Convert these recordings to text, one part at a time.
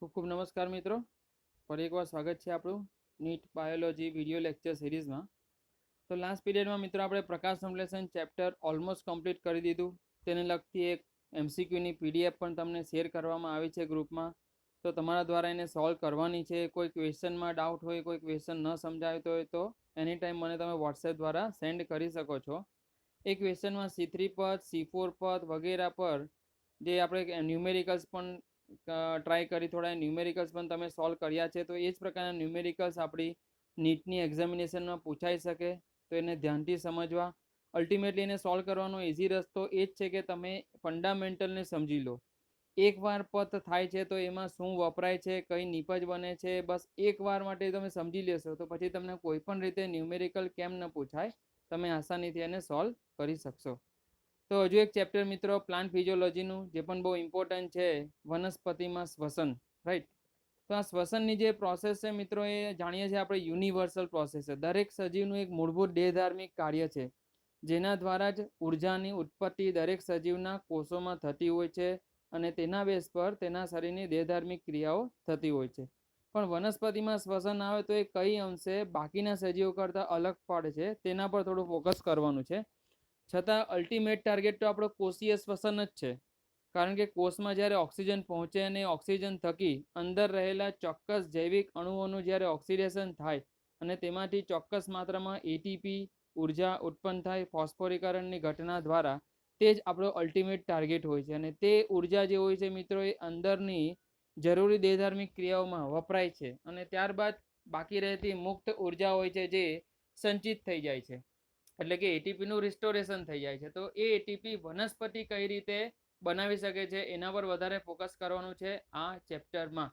ખૂબ ખૂબ નમસ્કાર મિત્રો, ફરી એકવાર સ્વાગત છે આપણું નીટ બાયોલોજી વિડીયો લેક્ચર સિરીઝમાં. તો લાસ્ટ પીરિયડમાં મિત્રો આપણે પ્રકાશ સંશ્લેષણ ચેપ્ટર ઓલમોસ્ટ કમ્પ્લીટ કરી દીધું. તેને લગતી એક MCQની PDF પણ તમને શેર કરવામાં આવી છે ગ્રુપમાં. તો તમારા દ્વારા એને સોલ્વ કરવાની છે. કોઈ ક્વેશ્ચનમાં ડાઉટ હોય, કોઈ ક્વેશ્ચન ન સમજાવતો હોય તો એની ટાઈમ મને તમે વોટ્સએપ દ્વારા સેન્ડ કરી શકો છો. એ ક્વેશ્ચનમાં C3 પદ, C4 પદ વગેરે પર જે આપણે ન્યુમેરિકલ્સ પણ ટ્રાય કરી, થોડા ન્યુમેરિકલ્સ પણ તમે સોલ્વ કર્યા છે. તો એ જ પ્રકારના ન્યુમેરિકલ્સ આપણી નીટની એક્ઝામિનેશનમાં પૂછાઈ શકે, તો એને ધ્યાનથી સમજવા. અલ્ટિમેટલી એને સોલ્વ કરવાનો ઇઝી રસ્તો એ જ છે કે તમે ફંડામેન્ટલને સમજી લો. એકવાર પદ થાય છે તો એમાં શું વપરાય છે, કઈ નિપજ બને છે, બસ એકવાર માટે તમે સમજી લેશો તો પછી તમને કોઈ પણ રીતે ન્યુમેરિકલ કેમ ન પૂછાય, તમે આસાનીથી એને સોલ્વ કરી શકશો. તો હજુ એક ચેપ્ટર મિત્રો પ્લાન્ટ ફિઝિયોલોજીનું, જે પણ બહુ ઇમ્પોર્ટન્ટ છે, વનસ્પતિમાં શ્વસન. રાઈટ. તો આ શ્વસનની જે પ્રોસેસ છે મિત્રો, એ જાણીએ છીએ આપણે યુનિવર્સલ પ્રોસેસ છે. દરેક સજીવનું એક મૂળભૂત દેહધાર્મિક કાર્ય છે, જેના દ્વારા જ ઉર્જાની ઉત્પત્તિ દરેક સજીવના કોષોમાં થતી હોય છે અને તેના બેઝ પર તેના શરીરની દેહધાર્મિક ક્રિયાઓ થતી હોય છે. પણ વનસ્પતિમાં શ્વસન આવે તો એ કઈ અંશે બાકીના સજીવો કરતાં અલગ પડે છે, તેના પર થોડું ફોકસ કરવાનું છે. છતાં અલ્ટિમેટ ટાર્ગેટ તો આપણો કોષીય શ્વસન જ છે. કારણ કે કોષમાં જ્યારે ઓક્સિજન પહોંચે અને ઓક્સિજન થકી અંદર રહેલા ચોક્કસ જૈવિક અણુઓનું જ્યારે ઓક્સિડેશન થાય અને તેમાંથી ચોક્કસ માત્રામાં ATP ઉર્જા ઉત્પન્ન થાય ફોસ્ફોરીકરણની ઘટના દ્વારા, તે જ આપણો અલ્ટિમેટ ટાર્ગેટ હોય છે. અને તે ઉર્જા જે હોય છે મિત્રો, એ અંદરની જરૂરી દેહધાર્મિક ક્રિયાઓમાં વપરાય છે અને ત્યારબાદ બાકી રહેતી મુક્ત ઉર્જા હોય છે જે સંચિત થઈ જાય છે, એટલે કે ATPનું રિસ્ટોરેશન થઈ જાય છે. તો એ ATP વનસ્પતિ કઈ રીતે બનાવી શકે છે એના પર વધારે ફોકસ કરવાનું છે આ ચેપ્ટરમાં.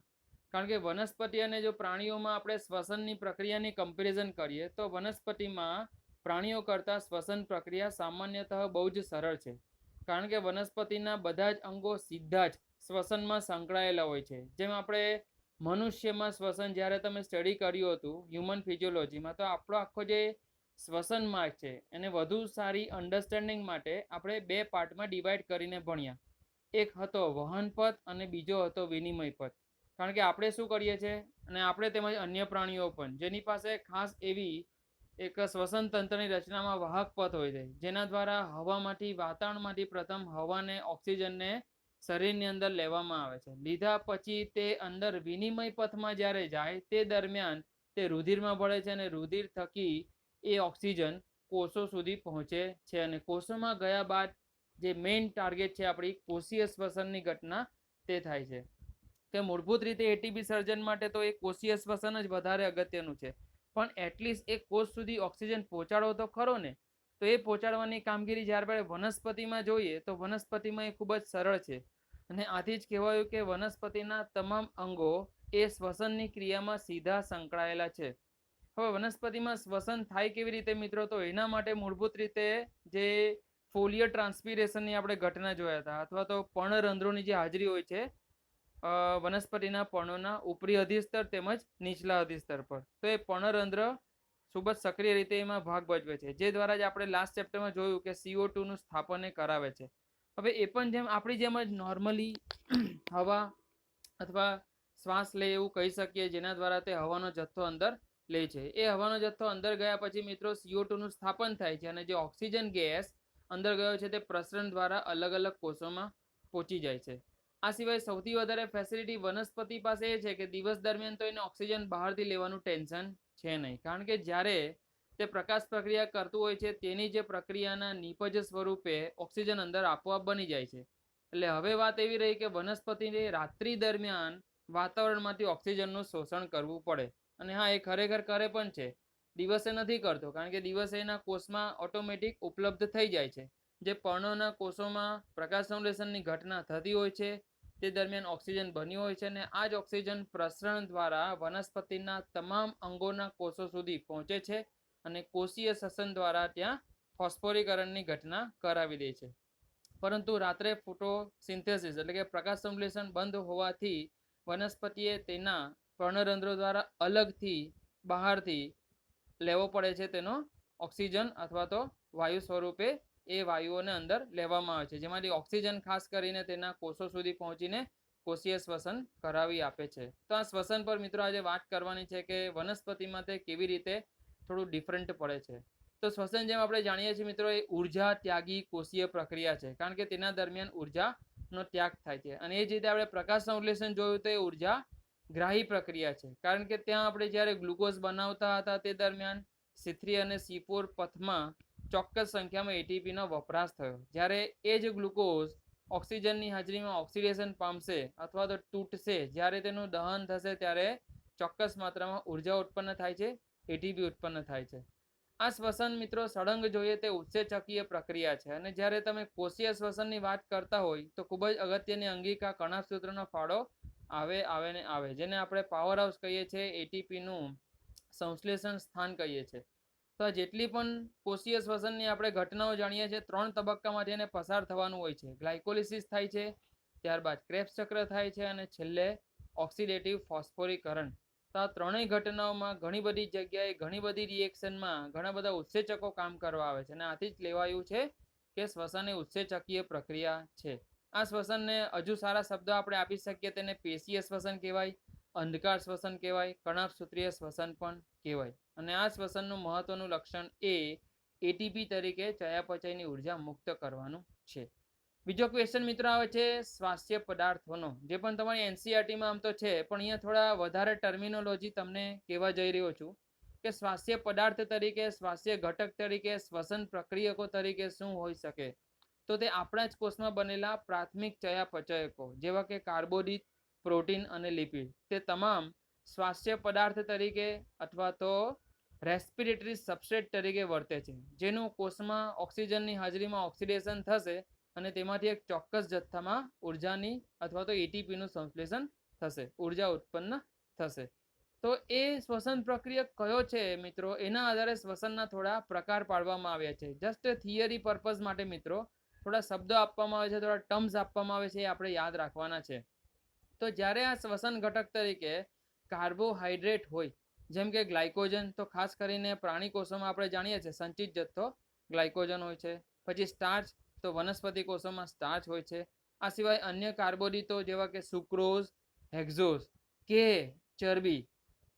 કારણ કે વનસ્પતિ અને જો પ્રાણીઓમાં આપણે શ્વસનની પ્રક્રિયાની કમ્પેરિઝન કરીએ તો વનસ્પતિમાં પ્રાણીઓ કરતાં શ્વસન પ્રક્રિયા સામાન્યતઃ બહુ જ સરળ છે. કારણ કે વનસ્પતિના બધા જ અંગો સીધા જ શ્વસનમાં સંકળાયેલા હોય છે. જેમ આપણે મનુષ્યમાં શ્વસન જ્યારે તમે સ્ટડી કર્યું હતું હ્યુમન ફિઝિયોલોજીમાં, તો આપણો આખો જે શ્વસન માર્ગ છે એને વધુ સારી અન્ડરસ્ટેન્ડિંગ માટે આપણે બે પાર્ટમાં ડિવાઈડ કરીને ભણ્યા. એક હતો વહન પથ અને બીજો હતો વિનિમય પથ. કારણ કે આપણે શું કરીએ છીએ, અને આપણે તેમજ અન્ય પ્રાણીઓ પણ, જેની પાસે ખાસ એવી એક શ્વસન તંત્રની રચનામાં વાહક પથ હોય છે, જેના દ્વારા હવામાંથી, વાતાવરણમાંથી પ્રથમ હવાને, ઓક્સિજનને શરીરની અંદર લેવામાં આવે છે. લીધા પછી તે અંદર વિનિમય પથમાં જ્યારે જાય તે દરમિયાન તે રુધિરમાં ભળે છે અને રુધિર થકી એ ઓક્સિજન કોષો સુધી પહોંચે છે. અને કોષોમાં ગયા બાદ જે મેઇન ટાર્ગેટ છે આપણી કોષીય શ્વસનની ઘટના, તે થાય છે. કે મૂળભૂત રીતે ATP સર્જન માટે તો એ કોષીય શ્વસન જ વધારે અગત્યનું છે. પણ એટલીસ્ટ એ કોષ સુધી ઓક્સિજન પહોંચાડવો તો ખરો ને. તો એ પહોંચાડવાની કામગીરી જ્યારે આપણે વનસ્પતિમાં જોઈએ તો વનસ્પતિમાં એ ખૂબ જ સરળ છે. અને આથી જ કહેવાયું કે વનસ્પતિના તમામ અંગો એ શ્વસનની ક્રિયામાં સીધા સંકળાયેલા છે. હવે વનસ્પતિમાં શ્વસન થાય કેવી રીતે મિત્રો, તો એના માટે મૂળભૂત રીતે જે ફોલિયર ટ્રાન્સપિરેશનની આપણે ઘટના જોયા હતા, અથવા તો પર્ણરંધ્રોની જે હાજરી હોય છે વનસ્પતિના પર્ણોના ઉપરી અધિસ્તર તેમજ નીચલા અધિસ્તર પર, તો એ પર્ણરંધ્ર ખૂબ જ સક્રિય રીતે એમાં ભાગ ભજવે છે, જે દ્વારા જ આપણે લાસ્ટ ચેપ્ટરમાં જોયું કે CO2 નું સ્થાપન એ કરાવે છે. હવે એ પણ જેમ આપણી જેમ જ નોર્મલી હવા અથવા શ્વાસ લે એવું કહી શકીએ, જેના દ્વારા તે હવાનો જથ્થો અંદર લે છે. એ હવાનો જથ્થો અંદર ગયા પછી મિત્રો CO2 નું સ્થાપન થાય છે અને જે ઓક્સિજન ગેસ અંદર ગયો છે તે પ્રસરણ દ્વારા અલગ અલગ કોષોમાં પહોંચી જાય છે. આ સિવાય સૌથી વધારે ફેસિલિટી વનસ્પતિ પાસે એ છે કે દિવસ દરમિયાન તો એને ઓક્સિજન બહારથી લેવાનું ટેન્શન છે નહીં. કારણ કે જ્યારે તે પ્રકાશ પ્રક્રિયા કરતું હોય છે તેની જે પ્રક્રિયાના નિપજ સ્વરૂપે ઓક્સિજન અંદર આપોઆપ બની જાય છે. એટલે હવે વાત એવી રહી કે વનસ્પતિને રાત્રિ દરમિયાન વાતાવરણમાંથી ઓક્સિજનનું શોષણ કરવું પડે. અને હા, એ ખરેખર કરે પણ છે. દિવસે નથી કરતો, કારણ કે દિવસે એના કોષમાં ઓટોમેટિક ઉપલબ્ધ થઈ જાય છે. જે પર્ણોના કોષોમાં પ્રકાશ સંશ્લેષણની ઘટના થતી હોય છે તે દરમિયાન ઓક્સિજન બન્યું હોય છે અને આ જ ઓક્સિજન પ્રસરણ દ્વારા વનસ્પતિના તમામ અંગોના કોષો સુધી પહોંચે છે અને કોષીય શ્વસન દ્વારા ત્યાં ફોસ્ફોરીકરણની ઘટના કરાવી દે છે. પરંતુ રાત્રે ફોટોસિન્થેસિસ એટલે કે પ્રકાશ સંશ્લેષણ બંધ હોવાથી વનસ્પતિએ તેના પર્ણરંધ્રો દ્વારા અલગથી બહારથી લેવો પડે છે તેનો ઓક્સિજન, અથવા તો વાયુ સ્વરૂપે એ વાયુઓને અંદર લેવામાં આવે છે, જેમાંથી ઓક્સિજન ખાસ કરીને તેના કોષો સુધી પહોંચીને કોષીય શ્વસન કરાવી આપે છે. તો આ શ્વસન પર મિત્રો આજે વાત કરવાની છે કે વનસ્પતિમાં તે કેવી રીતે થોડું ડિફરન્ટ પડે છે. તો શ્વસન જેમ આપણે જાણીએ છીએ મિત્રો, એ ઉર્જા ત્યાગી કોષીય પ્રક્રિયા છે, કારણ કે તેના દરમિયાન ઉર્જાનો ત્યાગ થાય છે. અને એ જ રીતે આપણે પ્રકાશ સંશ્લેષણ જોયું તો એ ઉર્જા ગ્રાહી પ્રક્રિયા છે, કારણ કે ત્યાં આપણે જ્યારે ગ્લુકોઝ બનાવતા હતા તે દરમિયાન C3 અને C4 પથમાં ચોક્કસ સંખ્યામાં એટીપીનો વપરાશ થયો. જ્યારે એ જ ગ્લુકોઝ ઓક્સિજનની હાજરીમાં ઓક્સિડેશન પામશે અથવા તો તૂટશે, જ્યારે તેનું દહન થશે ત્યારે ચોક્કસ માત્રામાં ઉર્જા ઉત્પન્ન થાય છે, એટીપી ઉત્પન્ન થાય છે. આ શ્વસન મિત્રો સળંગ જોઈએ તે ઉત્સેચકીય પ્રક્રિયા છે. અને જ્યારે તમે કોષીય શ્વસનની વાત કરતા હોય તો ખૂબ જ અગત્યની અંગિકા કણાભસૂત્રનો ફાળો આવે ને આવે, જેને આપણે પાવર હાઉસ કહીએ છીએ, એટીપીનું સંશ્લેષણ સ્થાન કહીએ છીએ. તો જેટલી પણ કોષીય શ્વસનની આપણે ઘટનાઓ જાણીએ છીએ, 3 તબક્કામાંથી એને પસાર થવાનું હોય છે. ગ્લાયકોલિસિસ થાય છે, ત્યારબાદ ક્રેબ્સ ચક્ર થાય છે, અને છેલ્લે ઓક્સિડેટિવ ફોસ્ફોરીકરણ. તો આ ત્રણેય ઘટનાઓમાં ઘણી બધી જગ્યાએ ઘણી બધી રિએક્શનમાં ઘણા બધા ઉત્સેચકો કામ કરવા આવે છે. અને આથી જ લેવાયું છે કે શ્વસન એ ઉત્સેચકીય પ્રક્રિયા છે. આ શ્વસનને હજુ સારા શબ્દો આપણે આપી શકીએ, તેને પેશીય શ્વસન કહેવાય, અંધકાર શ્વસન કહેવાય, કણાભસૂત્રીય શ્વસન પણ કહેવાય. અને આ શ્વસનનું મહત્વનું લક્ષણ એ એટીપી તરીકે ચયાપચયની ઉર્જા મુક્ત કરવાનું છે. બીજો ક્વેશ્ચન મિત્રો આવે છે સ્વાસ્થ્ય પદાર્થોનો, જે પણ તમારી એનસીઆરટીમાં આમ તો છે, પણ અહીંયા થોડા વધારે ટર્મિનોલોજી તમને કહેવા જઈ રહ્યો છું કે સ્વાસ્થ્ય પદાર્થ તરીકે, સ્વાસ્થ્ય ઘટક તરીકે, શ્વસન પ્રક્રિયકો તરીકે શું હોઈ શકે. તો તે આપણા જ કોષમાં બનેલા પ્રાથમિક ચયાપચયકો જેવા કે કાર્બોદિત, પ્રોટીન અને લિપિડ, તે તમામ સ્વાસ્થ્ય પદાર્થ તરીકે અથવા તો રેસ્પિરેટરી સબસ્ટ્રેટ તરીકે વર્તે છે, જેનું કોષમાં ઓક્સિજનની હાજરીમાં ઓક્સિડેશન થશે અને તેમાંથી એક ચોક્કસ જથ્થામાં ઉર્જાની અથવા તો એટીપીનું સંશ્લેષણ થશે, ઉર્જા ઉત્પન્ન થશે. તો એ શ્વસન પ્રક્રિયા કયો છે મિત્રો, એના આધારે શ્વસનના થોડા પ્રકાર પાડવામાં આવ્યા છે. જસ્ટ થિયરી પર્પઝ માટે મિત્રો થોડા શબ્દો આપવામાં આવે છે, થોડા ટર્મ્સ આપવામાં આવે છે, એ આપણે યાદ રાખવાના છે. તો જ્યારે આ શ્વસન ઘટક તરીકે કાર્બોહાઈડ્રેટ હોય, જેમ કે ગ્લાયકોજન, તો ખાસ કરીને પ્રાણી કોષોમાં આપણે જાણીએ છીએ સંચિત જથ્થો ગ્લાયકોજન હોય છે. પછી સ્ટાર્ચ, તો વનસ્પતિ કોષોમાં સ્ટાર્ચ હોય છે. આ સિવાય અન્ય કાર્બોદિતો જેવા કે સુક્રોઝ, હેક્ઝોઝ કે ચરબી.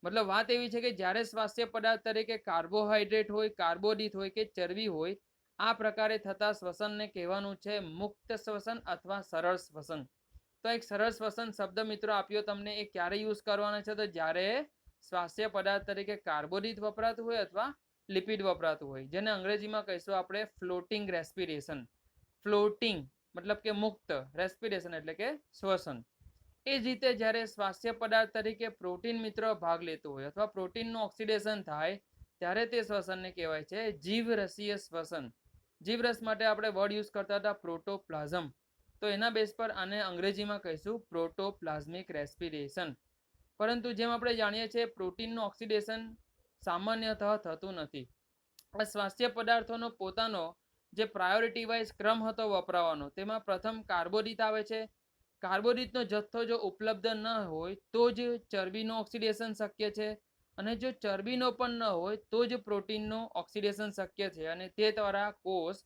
મતલબ વાત એવી છે કે જ્યારે સ્વાસ્થ્ય પદાર્થ તરીકે કાર્બોહાઈડ્રેટ હોય, કાર્બોદિત હોય કે ચરબી હોય, આ પ્રકારે થતા શ્વસનને કહેવાનું છે મુક્ત શ્વસન અથવા સરળ શ્વસન. તો એક સરળ શ્વસન શબ્દ મિત્રો આપ્યો તમને, એ ક્યારે યુઝ કરવાનો છે, તો જ્યારે સ્વાસ્થ્ય પદાર્થ તરીકે કાર્બોદિત વપરાતું હોય અથવા લિપિડ વપરાતું હોય, જેને અંગ્રેજીમાં કહીશું આપણે ફ્લોટિંગ રેસ્પિરેશન. ફ્લોટિંગ મતલબ કે મુક્ત, રેસ્પિરેશન એટલે કે શ્વસન. એ જ રીતે જ્યારે સ્વાસ્થ્ય પદાર્થ તરીકે પ્રોટીન મિત્ર ભાગ લેતું હોય અથવા પ્રોટીનનું ઓક્સિડેશન થાય, ત્યારે તે શ્વસનને કહેવાય છે જીવરસીય શ્વસન. જીવરસ માટે આપણે વર્ડ યુઝ કરતા હતા પ્રોટોપ્લાઝમ, તો એના બેઝ પર આને અંગ્રેજીમાં કહીશું પ્રોટોપ્લાઝમિક રેસ્પિરેશન. પરંતુ જેમ આપણે જાણીએ છીએ, પ્રોટીનનું ઓક્સિડેશન સામાન્યતઃ થતું નથી. આ સ્વાસ્થ્ય પદાર્થોનો પોતાનો જે પ્રાયોરિટી વાઇઝ ક્રમ હતો વપરાવાનો, તેમાં પ્રથમ કાર્બોદિત આવે છે. કાર્બોદિતનો જથ્થો જો ઉપલબ્ધ ન હોય તો જ ચરબીનું ઓક્સિડેશન શક્ય છે, અને જો ચરબીનો પણ ન હોય તો જ પ્રોટીનનું ઓક્સિડેશન શક્ય છે. અને તે દ્વારા કોષ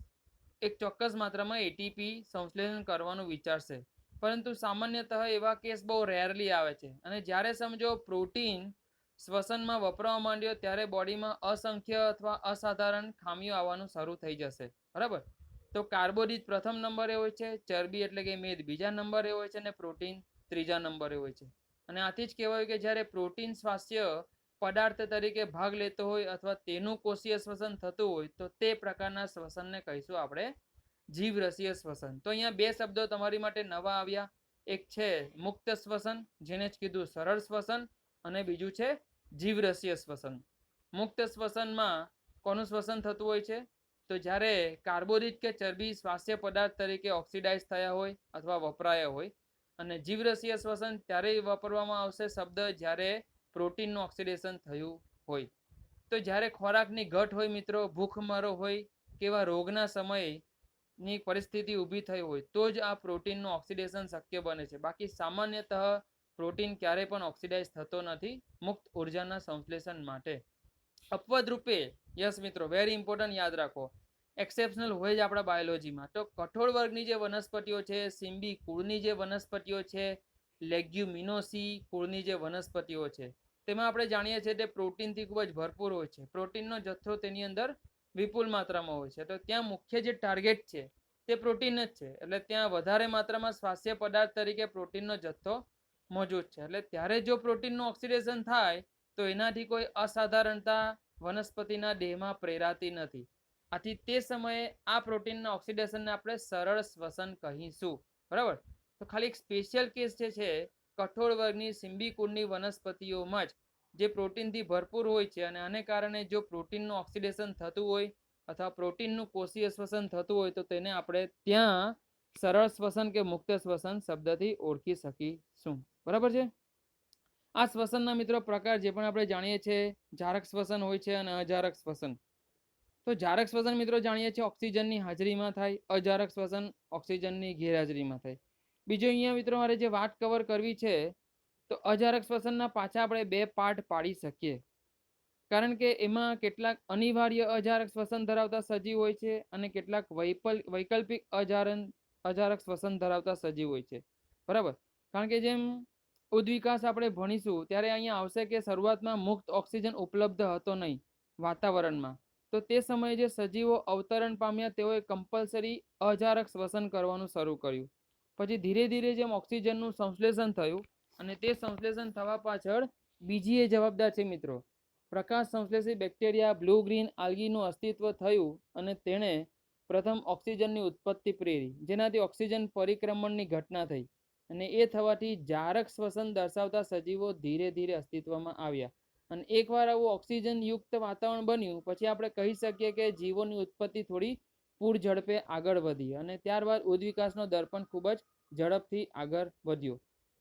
એક ચોક્કસ માત્રામાં એટીપી સંશ્લેષણ કરવાનું વિચારશે. પરંતુ સામાન્યતઃ એવા કેસ બહુ રેરલી આવે છે. અને જ્યારે સમજો પ્રોટીન શ્વસનમાં વપરાવા માંડ્યો, ત્યારે બોડીમાં અસંખ્ય અથવા અસાધારણ ખામીઓ આવવાનું શરૂ થઈ જશે. બરાબર. તો કાર્બોદિત પ્રથમ નંબરે હોય છે, ચરબી એટલે કે મેદ બીજા નંબરે હોય છે, અને પ્રોટીન ત્રીજા નંબરે હોય છે. અને આથી જ કહેવાયું કે જ્યારે પ્રોટીન સ્વાસ્થ્ય પદાર્થ તરીકે ભાગ લેતો હોય અથવા તેનું કોષીય શ્વસન થતું હોય, તો તે પ્રકારના શ્વસનને કહીશું આપણે જીવરસીય શ્વસન. તો અહીંયા બે શબ્દો તમારી માટે નવા આવ્યા. એક છે મુક્ત શ્વસન, જેને જ કીધું સરળ શ્વસન, અને બીજું છે જીવરસીય શ્વસન. મુક્ત શ્વસનમાં કોનું શ્વસન થતું હોય છે, તો જ્યારે કાર્બોદિત કે ચરબી સ્વાસ્થ્ય પદાર્થ તરીકે ઓક્સિડાઇઝ થયા હોય અથવા વપરાયા હોય. અને જીવરસીય શ્વસન ત્યારે વાપરવામાં આવશે શબ્દ જ્યારે પ્રોટીનનું ઓક્સિડેશન થયું હોય. તો જ્યારે ખોરાકની ઘટ હોય મિત્રો, ભૂખમરો હોય, કેવા રોગના સમયની પરિસ્થિતિ ઊભી થઈ હોય, તો જ આ પ્રોટીનનું ઓક્સિડેશન શક્ય બને છે. બાકી સામાન્યતઃ પ્રોટીન ક્યારેય પણ ઓક્સિડાઇઝ થતો નથી મુક્ત ઉર્જાના સંશ્લેષણ માટે. અપવાદ રૂપે, યસ મિત્રો, વેરી ઇમ્પોર્ટન્ટ, યાદ રાખો, એક્સેપ્શનલ હોય જ આપણા બાયોલોજીમાં. તો કઠોળ વર્ગની જે વનસ્પતિઓ છે, સિમ્બી કુળની જે વનસ્પતિઓ છે, લેગ્યુમિનોસી કુળની જે વનસ્પતિઓ છે તેમાં આપણે જાણીએ છીએ કે પ્રોટીનથી ખૂબ જ ભરપૂર હોય છે. પ્રોટીનનો જથ્થો તેની અંદર વિપુલ માત્રામાં હોય છે. તો ત્યાં મુખ્ય જે ટાર્ગેટ છે તે પ્રોટીન જ છે. એટલે ત્યાં વધારે માત્રામાં સ્વાસ્થ્ય પદાર્થ તરીકે પ્રોટીનનો જથ્થો મોજૂદ છે. એટલે ત્યારે જો પ્રોટીનનું ઓક્સિડેશન થાય તો એનાથી કોઈ અસાધારણતા વનસ્પતિના દેહમાં પ્રેરાતી નથી. આથી તે સમયે આ પ્રોટીનના ઓક્સિડેશનને આપણે સરળ શ્વસન કહીશું. બરાબર. તો ખાલી એક સ્પેશિયલ કેસ જે છે કઠોળ વર્ગની સિમ્બી કુળની વનસ્પતિઓમાં જ જે પ્રોટીનથી ભરપૂર હોય છે અને આને કારણે જો પ્રોટીનનું ઓક્સિડેશન થતું હોય અથવા પ્રોટીનનું કોષીય શ્વસન થતું હોય તો તેને આપણે ત્યાં સરળ શ્વસન કે મુક્ત શ્વસન શબ્દથી ઓળખી શકીશું. બરાબર છે. આ શ્વસનના મિત્રો પ્રકાર જે પણ આપણે જાણીએ છીએ જારક શ્વસન હોય છે અને અજારક શ્વસન. તો જારક શ્વસન મિત્રો જાણીએ છીએ ઓક્સિજનની હાજરીમાં થાય, અજારક શ્વસન ઓક્સિજનની ગેરહાજરીમાં થાય. બીજો અહીંયા મિત્રો મારે જે વાત કવર કરવી છે તો અજારક શ્વસનના પાછા આપણે બે પાર્ટ પાડી શકીએ. કારણ કે એમાં કેટલાક અનિવાર્ય અજારક શ્વસન ધરાવતા સજીવ હોય છે અને કેટલાક વૈકલ્પિક અજારક શ્વસન ધરાવતા સજીવ હોય છે. બરાબર. કારણ કે જેમ ઉદ્વિકાસ આપણે ભણીશું ત્યારે અહીંયા આવશે કે શરૂઆતમાં મુક્ત ઓક્સિજન ઉપલબ્ધ હતો નહીં વાતાવરણમાં. તો તે સમયે જે સજીવો અવતરણ પામ્યા તેઓએ કમ્પલસરી અજારક શ્વસન કરવાનું શરૂ કર્યું. પછી ધીરે ધીરે જેમ ઓક્સિજનનું સંશ્લેષણ થયું અને તે સંશ્લેષણ થવા પાછળ બીજી એ જવાબદાર છે મિત્રો પ્રકાશ સંશ્લેષી બેક્ટેરિયા બ્લુ ગ્રીન આલ્ગીનું અસ્તિત્વ થયું અને તેણે પ્રથમ ઓક્સિજનની ઉત્પત્તિ પ્રેરી, જેનાથી ઓક્સિજન પરિક્રમણની ઘટના થઈ અને એ થવાથી જારક શ્વસન દર્શાવતા સજીવો ધીરે ધીરે અસ્તિત્વમાં આવ્યા. અને એકવાર આવું ઓક્સિજન યુક્ત વાતાવરણ બન્યું પછી આપણે કહી શકીએ કે જીવોની ઉત્પત્તિ થોડી પૂર ઝડપે આગળ વધી અને ત્યારબાદ ઉદ્વિકાસનો દર પણ ખૂબ જ ઝડપથી આગળ વધ્યો.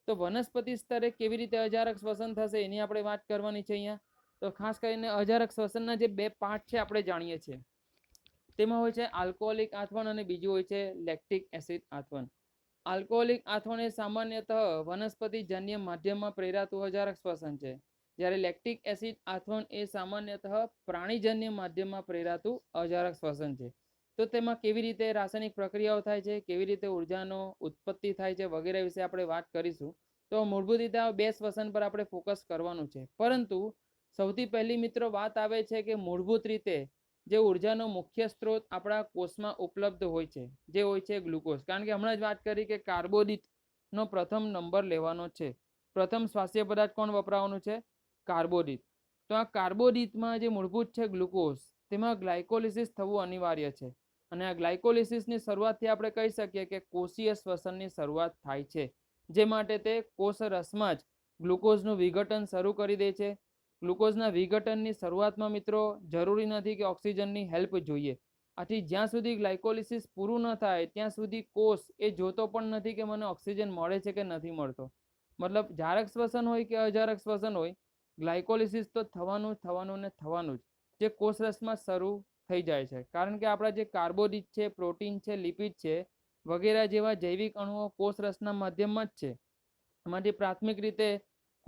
તો વનસ્પતિ સ્તરે કેવી રીતે અજારક શ્વસન થશે એની આપણે વાત કરવાની છે અહીંયા. તો ખાસ કરીને અજારક શ્વસનના જે બે પાર્ટ છે આપણે જાણીએ છીએ. તેમાં હોય છે આલ્કોહોલિક આથવણ અને બીજું હોય છે લેક્ટિક એસિડ આથવણ. આલ્કોહોલિક આથવણ એ સામાન્યતઃ વનસ્પતિજન્ય માધ્યમમાં પ્રેરાતું અજારક શ્વસન છે, જ્યારે લેક્ટિક એસિડ આથવણ એ સામાન્યતઃ પ્રાણીજન્ય માધ્યમમાં પ્રેરાતું અજારક શ્વસન છે. તો તેમાં કેવી રીતે રાસાયણિક પ્રક્રિયાઓ થાય છે, કેવી રીતે ઉર્જાનો ઉત્પત્તિ થાય છે વગેરે વિશે આપણે વાત કરીશું. તો મૂળભૂત રીતે આ બે શ્વસન પર આપણે ફોકસ કરવાનું છે. પરંતુ સૌથી પહેલી મિત્રો વાત આવે છે કે મૂળભૂત રીતે જે ઉર્જાનો મુખ્ય સ્ત્રોત આપણા કોષમાં ઉપલબ્ધ હોય છે જે હોય છે ગ્લુકોઝ. કારણ કે હમણાં જ વાત કરી કે કાર્બોદિતનો પ્રથમ નંબર લેવાનો છે. પ્રથમ સ્વાસ્થ્ય પદાર્થ કોણ વપરાવાનું છે? કાર્બોદિત. તો આ કાર્બોદિતમાં જે મૂળભૂત છે ગ્લુકોઝ, તેમાં ગ્લાયકોલિસિસ થવું અનિવાર્ય છે અને આ ગ્લાયકોલિસિસની શરૂઆતથી આપણે કહી શકીએ કે કોષીય શ્વસનની શરૂઆત થાય છે, જે માટે તે કોષ રસમાં જ ગ્લુકોઝનું વિઘટન શરૂ કરી દે છે. ગ્લુકોઝના વિઘટનની શરૂઆતમાં મિત્રો જરૂરી નથી કે ઓક્સિજનની હેલ્પ જોઈએ. આથી જ્યાં સુધી ગ્લાયકોલિસિસ પૂરું ન થાય ત્યાં સુધી કોષ એ જોતો પણ નથી કે મને ઓક્સિજન મળે છે કે નથી મળતો. મતલબ જારક શ્વસન હોય કે અજારક શ્વસન હોય, ગ્લાયકોલિસિસ તો થવાનું ને થવાનું જ જે કોષ રસમાં શરૂ થઈ જાય છે. કારણ કે આપણા જે કાર્બોદિત છે, પ્રોટીન છે, લિપિડ છે વગેરે જેવા જૈવિક અણુઓ કોષ રસના માધ્યમમાં જ છે. એમાંથી પ્રાથમિક રીતે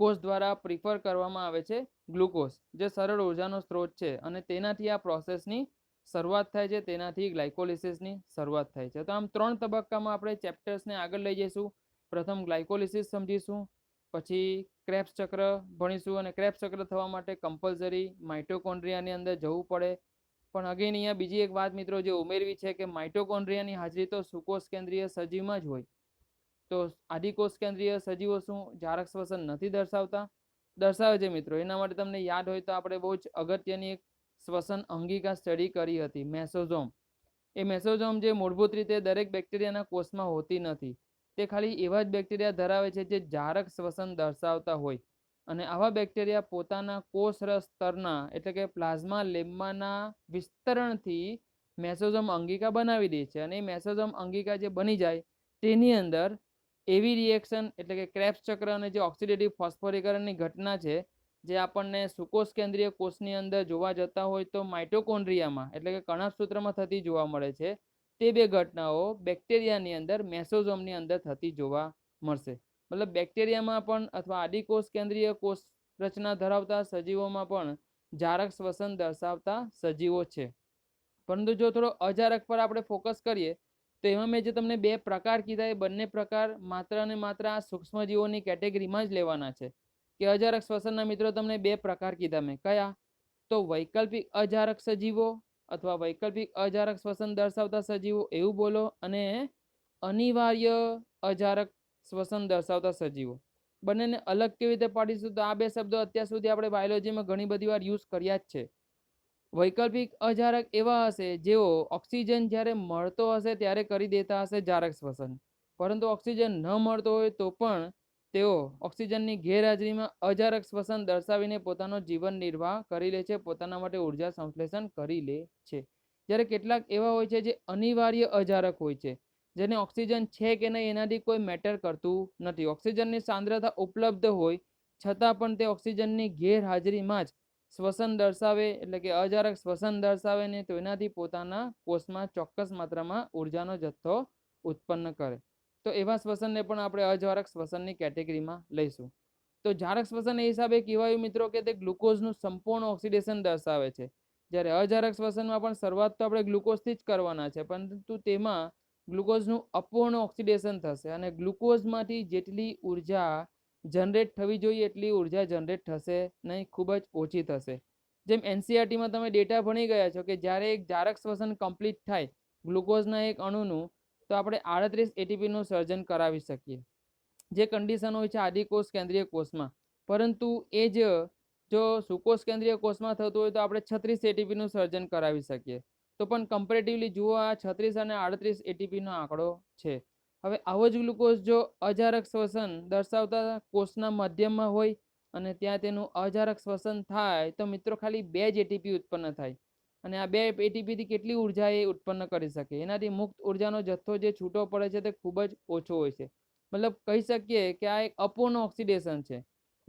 કોષ દ્વારા પ્રિફર કરવામાં આવે છે ગ્લુકોઝ, જે સરળ ઉર્જાનો સ્ત્રોત છે અને તેનાથી આ પ્રોસેસની શરૂઆત થાય છે, તેનાથી ગ્લાયકોલિસિસની શરૂઆત થાય છે. તો આમ 3 તબક્કામાં આપણે ચેપ્ટર્સને આગળ લઈ જઈશું. પ્રથમ ગ્લાયકોલિસિસ સમજીશું, પછી ક્રેબ્સ ચક્ર ભણીશું અને ક્રેબ્સ ચક્ર થવા માટે કમ્પલસરી માઇટોકોન્ડ્રિયાની અંદર જવું પડે. પણ અગેન અહીંયા બીજી એક વાત મિત્રો જે ઉમેરવી છે કે માઇટોકોન્ડ્રિયાની હાજરી તો સુકોષ કેન્દ્રીય સજીવમાં જ હોય. તો આદિકોષ કેન્દ્રીય સજીવો શું જારક શ્વસન નથી દર્શાવતા? દર્શાવે છે મિત્રો. એના માટે તમને યાદ હોય તો આપણે બહુ જ અગત્યની એક શ્વસન અંગિકા સ્ટડી કરી હતી, મેસોઝોમ. એ મેસોઝોમ જે મૂળભૂત રીતે દરેક બેક્ટેરિયાના કોષમાં હોતી નથી, તે ખાલી એવા જ બેક્ટેરિયા ધરાવે છે જે જારક શ્વસન દર્શાવતા હોય અને આવા બેક્ટેરિયા પોતાના કોષરસ સ્તરના એટલે કે પ્લાઝ્મા લેમ્માના વિસ્તરણથી મેસોઝોમ અંગિકા બનાવી દે છે અને એ મેસોઝોમ અંગિકા જે બની જાય તેની અંદર એવી રિએક્શન એટલે કે ક્રેબ્સ ચક્ર અને જે ઓક્સિડેટિવ ફોસ્ફોરીકરણની ઘટના છે જે આપણને સુકોષ કેન્દ્રીય કોષની અંદર જોવા જતા હોય તો માઇટોકોન્ડ્રિયામાં એટલે કે કણાભસૂત્રમાં થતી જોવા મળે છે. તે બે ઘટનાઓ બેક્ટેરિયાની અંદર મેસોઝોમની અંદર થતી જોવા મળશે. મતલબ બેક્ટેરિયામાં પણ અથવા આદિકોષ કેન્દ્રીય કોષ રચના ધરાવતા સજીવોમાં પણ જારક શ્વસન દર્શાવતા સજીવો છે. પરંતુ જો થોડો અજારક પર આપણે ફોકસ કરીએ તો એમાં મેં જે તમને 2 પ્રકાર કીધા એ બંને પ્રકાર માત્ર અને માત્ર આ સૂક્ષ્મજીવોની કેટેગરીમાં જ લેવાના છે. કે અજારક શ્વસનના મિત્રો તમને 2 પ્રકાર કીધા મેં. કયા? તો વૈકલ્પિક અજારક સજીવો અથવા વૈકલ્પિક અજારક શ્વસન દર્શાવતા સજીવો એવું બોલો, અને અનિવાર્ય અજારક શ્વસન દર્શાવતા સજીવો. બંનેને અલગ કેવી રીતે પાડીશું? તો આ 2 શબ્દો અત્યાર સુધી આપણે બાયોલોજીમાં ઘણી બધી વાર યુઝ કર્યા જ છે. વૈકલ્પિક અજારક એવા હશે જેઓ ઓક્સિજન જ્યારે મળતો હશે ત્યારે કરી દેતા હશે જારક શ્વસન, પરંતુ ઓક્સિજન ન મળતો હોય તો પણ તેઓ ઓક્સિજનની ગેરહાજરીમાં અજારક શ્વસન દર્શાવીને પોતાનો જીવન નિર્વાહ કરી લે છે, પોતાના માટે ઉર્જા સંશ્લેષણ કરી લે છે. જ્યારે કેટલાક એવા હોય છે જે અનિવાર્ય અજારક હોય છે, જેને ઓક્સિજન છે કે નહીં એનાથી કોઈ મેટર કરતું નથી. ઓક્સિજનની સાંદ્રતા ઉપલબ્ધ હોય છતાં પણ તે ઓક્સિજનની ગેરહાજરીમાં જ શ્વસન દર્શાવે, એટલે કે અજારક શ્વસન દર્શાવે ને તો એનાથી પોતાના કોષમાં ચોક્કસ માત્રામાં ઉર્જાનો જથ્થો ઉત્પન્ન કરે. તો એવા શ્વસનને પણ આપણે અજારક શ્વસનની કેટેગરીમાં લઈશું. તો જારક શ્વસન એ હિસાબે કહેવાયું મિત્રો કે તે ગ્લુકોઝનું સંપૂર્ણ ઓક્સિડેશન દર્શાવે છે. જ્યારે અજારક શ્વસનમાં પણ શરૂઆત તો આપણે ગ્લુકોઝથી જ કરવાના છે, પરંતુ તેમાં ગ્લુકોઝનું અપૂર્ણ ઓક્સિડેશન થશે અને ગ્લુકોઝમાંથી જેટલી ઉર્જા જનરેટ થવી જોઈએ એટલી ઉર્જા જનરેટ થશે નહીં, ખૂબ જ ઓછી થશે. જેમ એનસીઆરટીમાં તમે ડેટા ભણી ગયા છો કે જ્યારે એક જારક શ્વસન કમ્પ્લીટ થાય ગ્લુકોઝના એક અણુનું, તો આપણે 38 એટીપીનું સર્જન કરાવી શકીએ, જે કન્ડિશન હોય છે આદિકોષ કેન્દ્રીય કોષમાં. પરંતુ એ જ જો સુકોષ કેન્દ્રીય કોષમાં થતું હોય તો આપણે 36 એટીપીનું સર્જન કરાવી શકીએ. તો પણ કમ્પેરેટિવલી જુઓ, આ 36 અને 38 એટીપીનો આંકડો છે. હવે આવો જ ગ્લુકોઝ જો અજારક શ્વસન દર્શાવતા કોષના મધ્યમાં હોય અને ત્યાં તેનું અજારક શ્વસન થાય તો મિત્રો ખાલી 2 જ એટીપી ઉત્પન્ન થાય. અને આ 2 એટીપીથી કેટલી ઉર્જા એ ઉત્પન્ન કરી શકે? એનાથી મુક્ત ઉર્જાનો જથ્થો જે છૂટો પડે છે તે ખૂબ જ ઓછો હોય છે. મતલબ કહી શકીએ કે આ એક અપૂર્ણ ઓક્સિડેશન છે,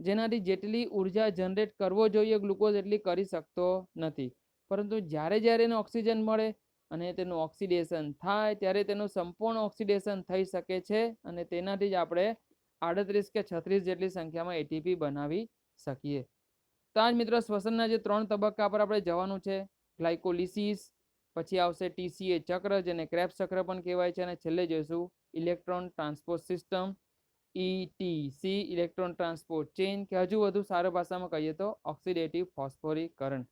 જેનાથી જેટલી ઉર્જા જનરેટ કરવો જોઈએ ગ્લુકોઝ એટલી કરી શકતો નથી. પરંતુ જ્યારે જ્યારે એને ઓક્સિજન મળે અને તેનું ઓક્સિડેશન થાય ત્યારે તેનું સંપૂર્ણ ઓક્સિડેશન થઈ શકે છે અને તેનાથી જ આપણે 38 કે 36 જેટલી સંખ્યામાં એટીપી બનાવી શકીએ. તો આ જ મિત્રો શ્વસનના જે 3 તબક્કા પર આપણે જવાનું છે. ગ્લાયકોલિસિસ, પછી આવશે ટીસીએ ચક્ર જેને ક્રેબ્સ ચક્ર પણ કહેવાય છે, અને છેલ્લે જોઈશું electron transport system, etc, electron transport chain, કે હજુ વધુ સારા ભાષામાં કહીએ તો ઓક્સિડેટિવ ફોસ્ફોરીકરણ.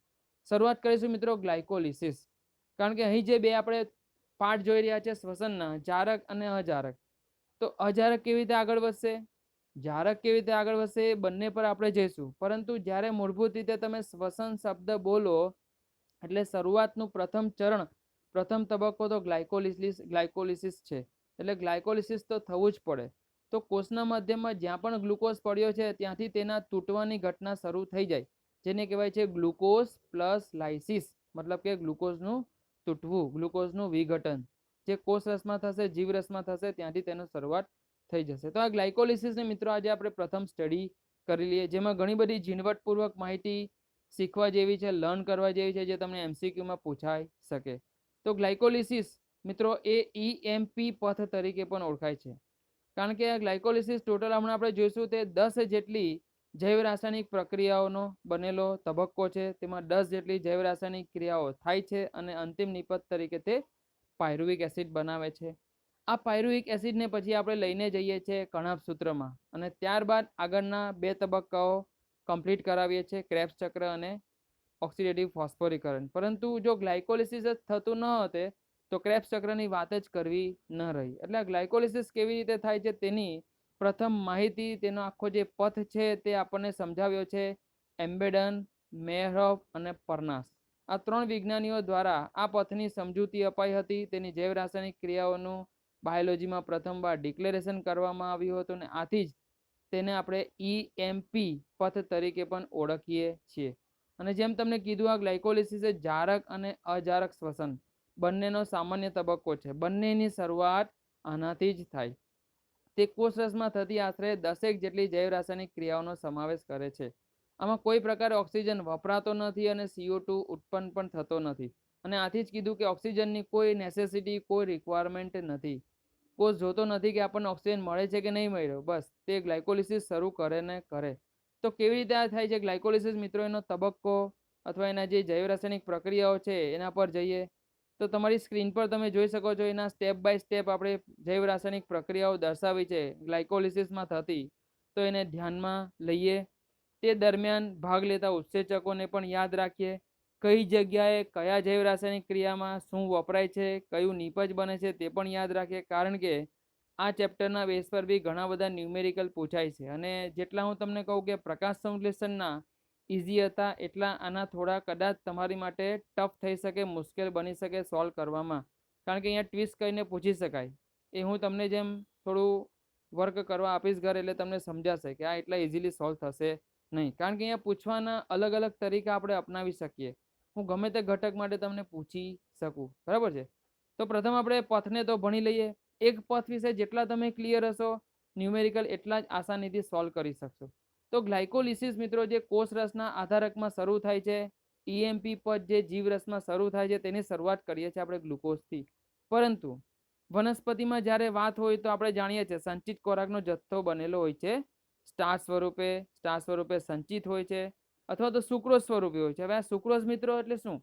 શરૂઆત કરીશું મિત્રો ગ્લાયકોલિસિસ, કારણ કે અહીં જે 2 આપણે પાર્ટ જોઈ રહ્યા છે શ્વસનના, જારક અને અજારક. તો અજારક કેવી રીતે આગળ વધશે, જારક કેવી રીતે આગળ વધશે, એ બંને પર આપણે જઈશું. પરંતુ જ્યારે મૂળભૂત રીતે તમે શ્વસન શબ્દ બોલો એટલે શરૂઆતનું પ્રથમ ચરણ, પ્રથમ તબક્કો તો ગ્લાયકોલિસિસ છે. એટલે ગ્લાયકોલિસિસ તો થવું જ પડે. તો કોષના માધ્યમમાં જ્યાં પણ ગ્લુકોઝ પડ્યો છે ત્યાંથી તેના તૂટવાની ઘટના શરૂ થઈ જાય, જેને કહેવાય છે ગ્લુકોઝ પ્લસ લાઇસિસ, મતલબ કે ગ્લુકોઝનું તૂટવું, ગ્લુકોઝનું વિઘટન, જે કોષ રસમાં થશે, જીવરસમાં થશે, ત્યાંથી તેનો શરૂઆત થઈ જશે. તો આ ગ્લાયકોલિસિસને મિત્રો આજે આપણે પ્રથમ સ્ટડી કરી લઈએ, જેમાં ઘણી બધી ઝીણવટપૂર્વક માહિતી શીખવા જેવી છે, લર્ન કરવા જેવી છે, જે તમને એમસીક્યુમાં પૂછાઈ શકે. તો ગ્લાયકોલિસિસ મિત્રો એ ઈએમપી પથ તરીકે પણ ઓળખાય છે, કારણ કે આ ગ્લાયકોલિસિસ ટોટલ હમણાં આપણે જોઈશું તે 10 જેટલી જૈવ રાસાયણિક પ્રક્રિયાઓનો બનેલો તબક્કો છે. તેમાં 10 જેટલી જૈવ રાસાયણિક ક્રિયાઓ થાય છે અને અંતિમ નિપજ તરીકે તે પાયરુવિક એસિડ બનાવે છે. આ પાયરુવિક એસિડને પછી આપણે લઈને જઈએ છીએ કણાભ સૂત્રમાં અને ત્યારબાદ આગળના 2 તબક્કાઓ કમ્પ્લીટ કરાવીએ છીએ, ક્રેબ્સ ચક્ર અને ઓક્સિડેટિવ ફોસ્ફોરીકરણ. પરંતુ જો ગ્લાયકોલિસિસ જ થતું ન હોતે તો ક્રેબ્સ ચક્રની વાત જ કરવી ન રહી. એટલે ગ્લાયકોલિસિસ કેવી રીતે થાય છે તેની પ્રથમ માહિતી, તેનો આખો જે પથ છે તે આપણને સમજાવ્યો છે એમ્બેડન, મેહરોફ અને પરનાસ. આ 3 વિજ્ઞાનીઓ દ્વારા આ પથની સમજૂતી અપાઈ હતી. તેની જૈવ રાસાયણિક ક્રિયાઓનું બાયોલોજીમાં પ્રથમવાર ડિક્લેરેશન કરવામાં આવ્યું હતું અને આથી જ તેને આપણે ઈએમપી પથ તરીકે પણ ઓળખીએ છીએ. અને જેમ તમને કીધું, આ ગ્લાયકોલિસિસ એ જારક અને અજારક શ્વસન બંનેનો સામાન્ય તબક્કો છે. બંનેની શરૂઆત આનાથી જ થાય. તે કોષરસમાં થતી આશરે 10 જેટલી જૈવ રાસાયણિક ક્રિયાઓનો સમાવેશ કરે છે. આમાં કોઈ પ્રકારે ઓક્સિજન વપરાતો નથી અને CO2 ઉત્પન્ન પણ થતો નથી. અને આથી જ કીધું કે ઓક્સિજનની કોઈ નેસેસિટી, કોઈ રિક્વાયરમેન્ટ નથી. કોષ જોતો નથી કે આપણને ઓક્સિજન મળે છે કે નહીં મળ્યો, બસ તે ગ્લાયકોલિસિસ શરૂ કરે ને કરે. તો કેવી રીતે આ થાય છે ગ્લાયકોલિસિસ મિત્રો? એનો તબક્કો અથવા એના જે જૈવ રાસાયણિક પ્રક્રિયાઓ છે એના પર જઈએ. તો તમારી સ્ક્રીન પર તમે જોઈ શકો છો એના સ્ટેપ બાય સ્ટેપ આપણે જૈવ રાસાયણિક પ્રક્રિયાઓ દર્શાવી છે ગ્લાયકોલિસિસમાં થતી, તો એને ધ્યાનમાં લઈએ. તે દરમિયાન ભાગ લેતા ઉત્સેચકોને પણ યાદ રાખીએ. કઈ જગ્યાએ કયા જૈવ રાસાયણિક ક્રિયામાં શું વપરાય છે, કયું નિપજ બને છે તે પણ યાદ રાખીએ. કારણ કે આ ચેપ્ટરના બેઝ પર બી ઘણા બધા ન્યુમેરિકલ પૂછાય છે, અને જેટલા હું તમને કહું કે પ્રકાશ સંશ્લેષણના ઇઝી હતા એટલા આના થોડા કદાચ તમારી માટે ટફ થઈ શકે, મુશ્કેલ બની શકે સોલ્વ કરવામાં. કારણ કે અહીંયા ટ્વિસ્ટ કરીને પૂછી શકાય. એ હું તમને જેમ થોડું વર્ક કરવા આપીશ ઘર એટલે તમને સમજાશે કે આ એટલા ઇઝીલી સોલ્વ થશે નહીં. કારણ કે અહીંયા પૂછવાના અલગ અલગ તરીકા આપણે અપનાવી શકીએ. હું ગમે તે ઘટક માટે તમને પૂછી શકું, બરાબર છે. તો પ્રથમ આપણે પથને તો ભણી લઈએ. એક પથ વિશે જેટલા તમે ક્લિયર હશો ન્યુમેરિકલ એટલા જ આસાનીથી સોલ્વ કરી શકશો. તો ગ્લાયકોલિસિસ મિત્રો જે કોષ રસના આધારકમાં શરૂ થાય છે, ઈએમપી પદ જે જીવરસમાં શરૂ થાય છે તેની શરૂઆત કરીએ છીએ આપણે ગ્લુકોઝથી. પરંતુ વનસ્પતિમાં જ્યારે વાત હોય તો આપણે જાણીએ છીએ સંચિત ખોરાકનો જથ્થો બનેલો હોય છે સ્ટાર્ચ સ્વરૂપે સંચિત હોય છે, અથવા તો સુક્રોઝ સ્વરૂપે હોય છે. હવે આ સુક્રોઝ મિત્રો એટલે શું?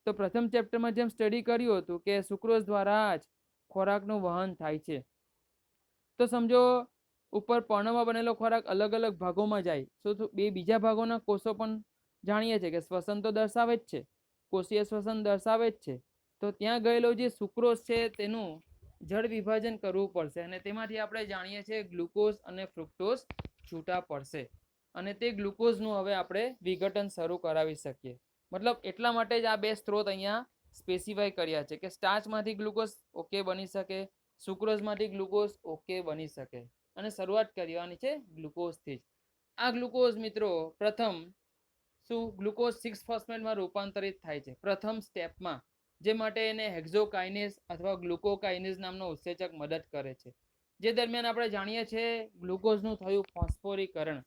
તો પ્રથમ ચેપ્ટરમાં જેમ સ્ટડી કર્યું હતું કે સુક્રોઝ દ્વારા જ ખોરાકનું વહન થાય છે. તો સમજો ઉપર પર્ણમાં બનેલો ખોરાક અલગ અલગ ભાગોમાં જાય, તો બે બીજા ભાગોના કોષો પણ જાણીએ છીએ કે શ્વસન તો દર્શાવે જ છે, કોષીય શ્વસન દર્શાવે જ છે. તો ત્યાં ગયેલો જે સુક્રોઝ છે તેનું જળ વિભાજન કરવું પડશે, અને તેમાંથી આપણે જાણીએ છીએ ગ્લુકોઝ અને ફ્રુક્ટોઝ છૂટા પડશે, અને તે ગ્લુકોઝનું હવે આપણે વિઘટન શરૂ કરાવી શકીએ. મતલબ એટલા માટે જ આ બે સ્ત્રોત અહીંયા સ્પેસિફાઈ કર્યા છે કે સ્ટાર્ચમાંથી ગ્લુકોઝ ઓકે બની શકે, સુક્રોઝમાંથી ગ્લુકોઝ ઓકે બની શકે, અને શરૂઆત કરવાની છે ગ્લુકોઝથી જ. આ ગ્લુકોઝ મિત્રો પ્રથમ શું ગ્લુકોઝ 6 ફોસ્ફેટમાં રૂપાંતરિત થાય છે પ્રથમ સ્ટેપમાં, જે માટે એને હેક્ઝોકાઇનેઝ અથવા ગ્લુકોકાઇનેઝ નામનો ઉત્સેચક મદદ કરે છે. જે દરમિયાન આપણે જાણીએ છીએ ગ્લુકોઝનું થયું ફોસ્ફોરીકરણ,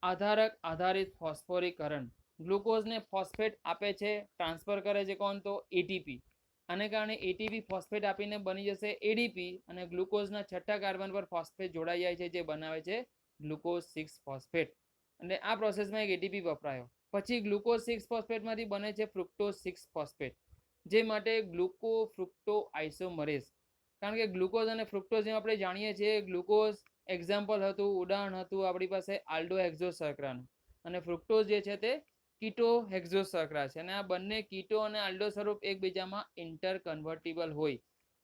આધારક આધારિત ફોસ્ફોરીકરણ. ગ્લુકોઝને ફોસ્ફેટ આપે છે, ટ્રાન્સફર કરે છે કોણ? તો એટીપી. આને કારણે એટીપી ફોસ્ફેટ આપીને બની જશે એડીપી, અને ગ્લુકોઝના છઠ્ઠા કાર્બન પર ફોસ્ફેટ જોડાઈ જાય છે જે બનાવે છે ગ્લુકોઝ 6 ફોસ્ફેટ. અને આ પ્રોસેસમાં એક એટીપી વપરાયો. પછી ગ્લુકોઝ 6 ફોસ્ફેટમાંથી બને છે ફ્રુક્ટોઝ 6 ફોસ્ફેટ, જે માટે ગ્લુકો ફ્રુક્ટો આઇસોમરેઝ. કારણ કે ગ્લુકોઝ અને ફ્રુક્ટોઝ જેમ આપણે જાણીએ છીએ, ગ્લુકોઝ એક્ઝામ્પલ હતું, ઉદાહરણ હતું આપણી પાસે આલ્ડો હેક્ઝો શર્કરાનું, અને ફ્રુક્ટોઝ જે છે તે કીટો હેક્ઝો શર્કરા છે. અને આ બંને કીટો અને આલ્ડો સ્વરૂપ એકબીજામાં ઇન્ટર કન્વર્ટિબલ હોય,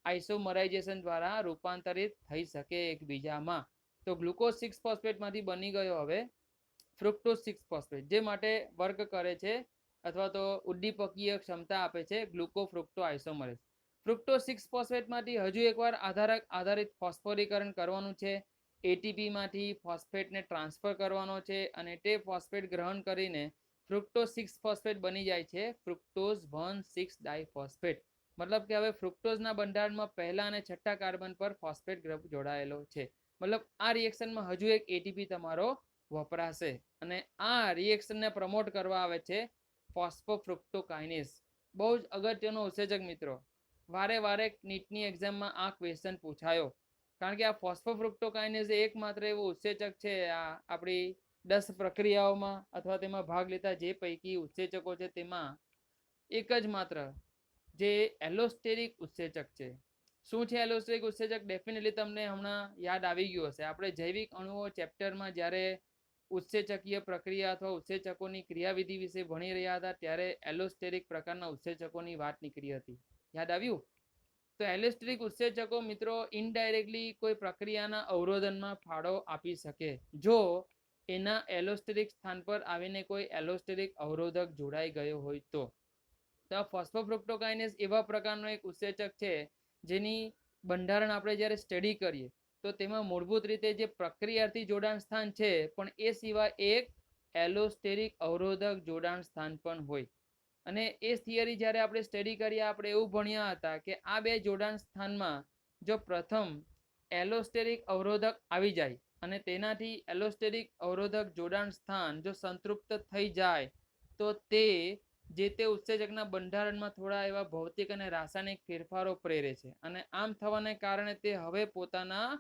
આઇસોમરાઇઝેશન દ્વારા રૂપાંતરિત થઈ શકે એકબીજામાં. તો ગ્લુકોઝ 6 ફોસ્ફેટમાંથી બની ગયો હવે ફ્રુક્ટોઝ 6 ફોસ્ફેટ, જે માટે વર્ક કરે છે અથવા તો ઉદ્દીપકીય ક્ષમતા આપે છે ગ્લુકો ફ્રુક્ટો આઇસોમરેઝ. ફ્રુક્ટોઝ 6 ફોસ્ફેટમાંથી હજુ એકવાર આધારક આધારિત ફોસ્ફોરીકરણ કરવાનું છે, એટીપીમાંથી ફોસ્ફેટને ટ્રાન્સફર કરવાનો છે, અને તે ફોસ્ફેટ ગ્રહણ કરીને ફ્રુક્ટોઝ 6 ફોસ્ફેટ બની જાય છે ફ્રુક્ટોઝ 1,6 ડાયફોસ્ફેટ. મતલબ કે હવે ફ્રુક્ટોઝના બંધારણમાં પહેલા અને છઠ્ઠા કાર્બન પર ફોસ્ફેટ ગ્રુપ જોડાયેલો છે. મતલબ આ રિએક્શનમાં હજુ એક એટીપી તમારો વપરાશે, અને આ રિએક્શનને પ્રમોટ કરવા આવે છે ફોસ્ફોફ્રુક્ટોકાઇનેઝ. બહુ જ અગત્યનો ઉત્સેચક મિત્રો, વારે વારે નીટની એક્ઝામમાં આ ક્વેશ્ચન પૂછાયો. કારણ કે આ ફોસ્ફોફ્રુક્ટોકાઇનેઝ એકમાત્ર એવું ઉત્સેચક છે આ આપણી 10 પ્રક્રિયાઓમાં અથવા તેમાં ભાગ લેતા જે પૈકી ઉત્સેચકો છે તેમાં એક જ માત્ર જે એલોસ્ટેરિક ઉત્સેચક છે. શું છે એલોસ્ટેરિક ઉત્સેચક? ડેફિનેટલી તમને હમણાં યાદ આવી ગયું હશે. આપણે જૈવિક અણુઓ ચેપ્ટરમાં જ્યારે ઉત્સેચકીય પ્રક્રિયા અથવા ઉત્સેચકોની ક્રિયાવિધિ વિશે ભણી રહ્યા હતા ત્યારે એલોસ્ટેરિક પ્રકારના ઉત્સેચકોની વાત નીકળી હતી. યાદ આવ્યું? તો એલોસ્ટેરિક ઉત્સેચકો મિત્રો ઇનડાયરેક્ટલી કોઈ પ્રક્રિયાના અવરોધનમાં ફાળો આપી શકે જો એના એલોસ્ટેરિક સ્થાન પર આવીને કોઈ એલોસ્ટેરિક અવરોધક જોડાઈ ગયો હોય તો. તો ફોસ્ફોફ્રુક્ટોકાઇનેઝ એવા પ્રકારનો એક ઉત્સેચક છે જેની બંધારણ આપણે જ્યારે સ્ટડી કરીએ તો તેમાં મૂળભૂત રીતે જે પ્રક્રિયાથી જોડાણ સ્થાન છે, પણ એ સિવાય એક એલોસ્ટેરિક અવરોધક જોડાણ સ્થાન પણ હોય. અને એ થિયરી જ્યારે આપણે સ્ટડી કરીએ આપણે એવું ભણ્યા હતા કે આ બે જોડાણ સ્થાનમાં જો પ્રથમ એલોસ્ટેરિક અવરોધક આવી જાય અને તેનાથી એલોસ્ટેરિક અવરોધક જોડાણ સ્થાન જો સંતૃપ્ત થઈ જાય તો તે જે તે ઉત્સેચકના બંધારણમાં થોડા એવા ભૌતિક અને રાસાયણિક ફેરફારો પ્રેરે છે, અને આમ થવાને કારણે તે હવે પોતાના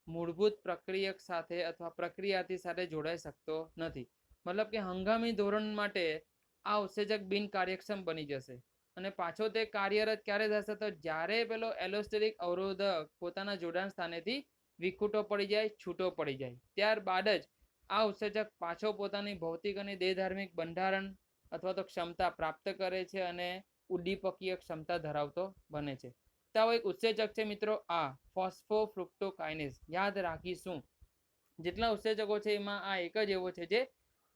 મૂળભૂત પ્રક્રિયક સાથે અથવા પ્રક્રિયાથી સાથે જોડાઈ શકતો નથી. મતલબ કે હંગામી ધોરણ માટે આ ઉત્સેચક બિનકાર્યક્ષમ બની જશે, અને પાછો તે કાર્યરત ક્યારે થશે તો જ્યારે પેલો એલોસ્ટેરિક અવરોધક પોતાના જોડાણ સ્થાનેથી વિખૂટો પડી જાય, છૂટો પડી જાય, ત્યારબાદ જ આ ઉત્સેચક પાછો પોતાની ભૌતિક અને દેહધાર્મિક બંધારણ અથવા તો ક્ષમતા પ્રાપ્ત કરે છે અને ઉદ્દીપકીય ક્ષમતા ધરાવતો બને છે. તો એક ઉત્સેચક છે મિત્રો આ ફોસ્ફોફ્રુક્ટોકાઇનેઝ. યાદ રાખીશું જેટલા ઉત્સેચકો છે એમાં આ એક જ એવો છે જે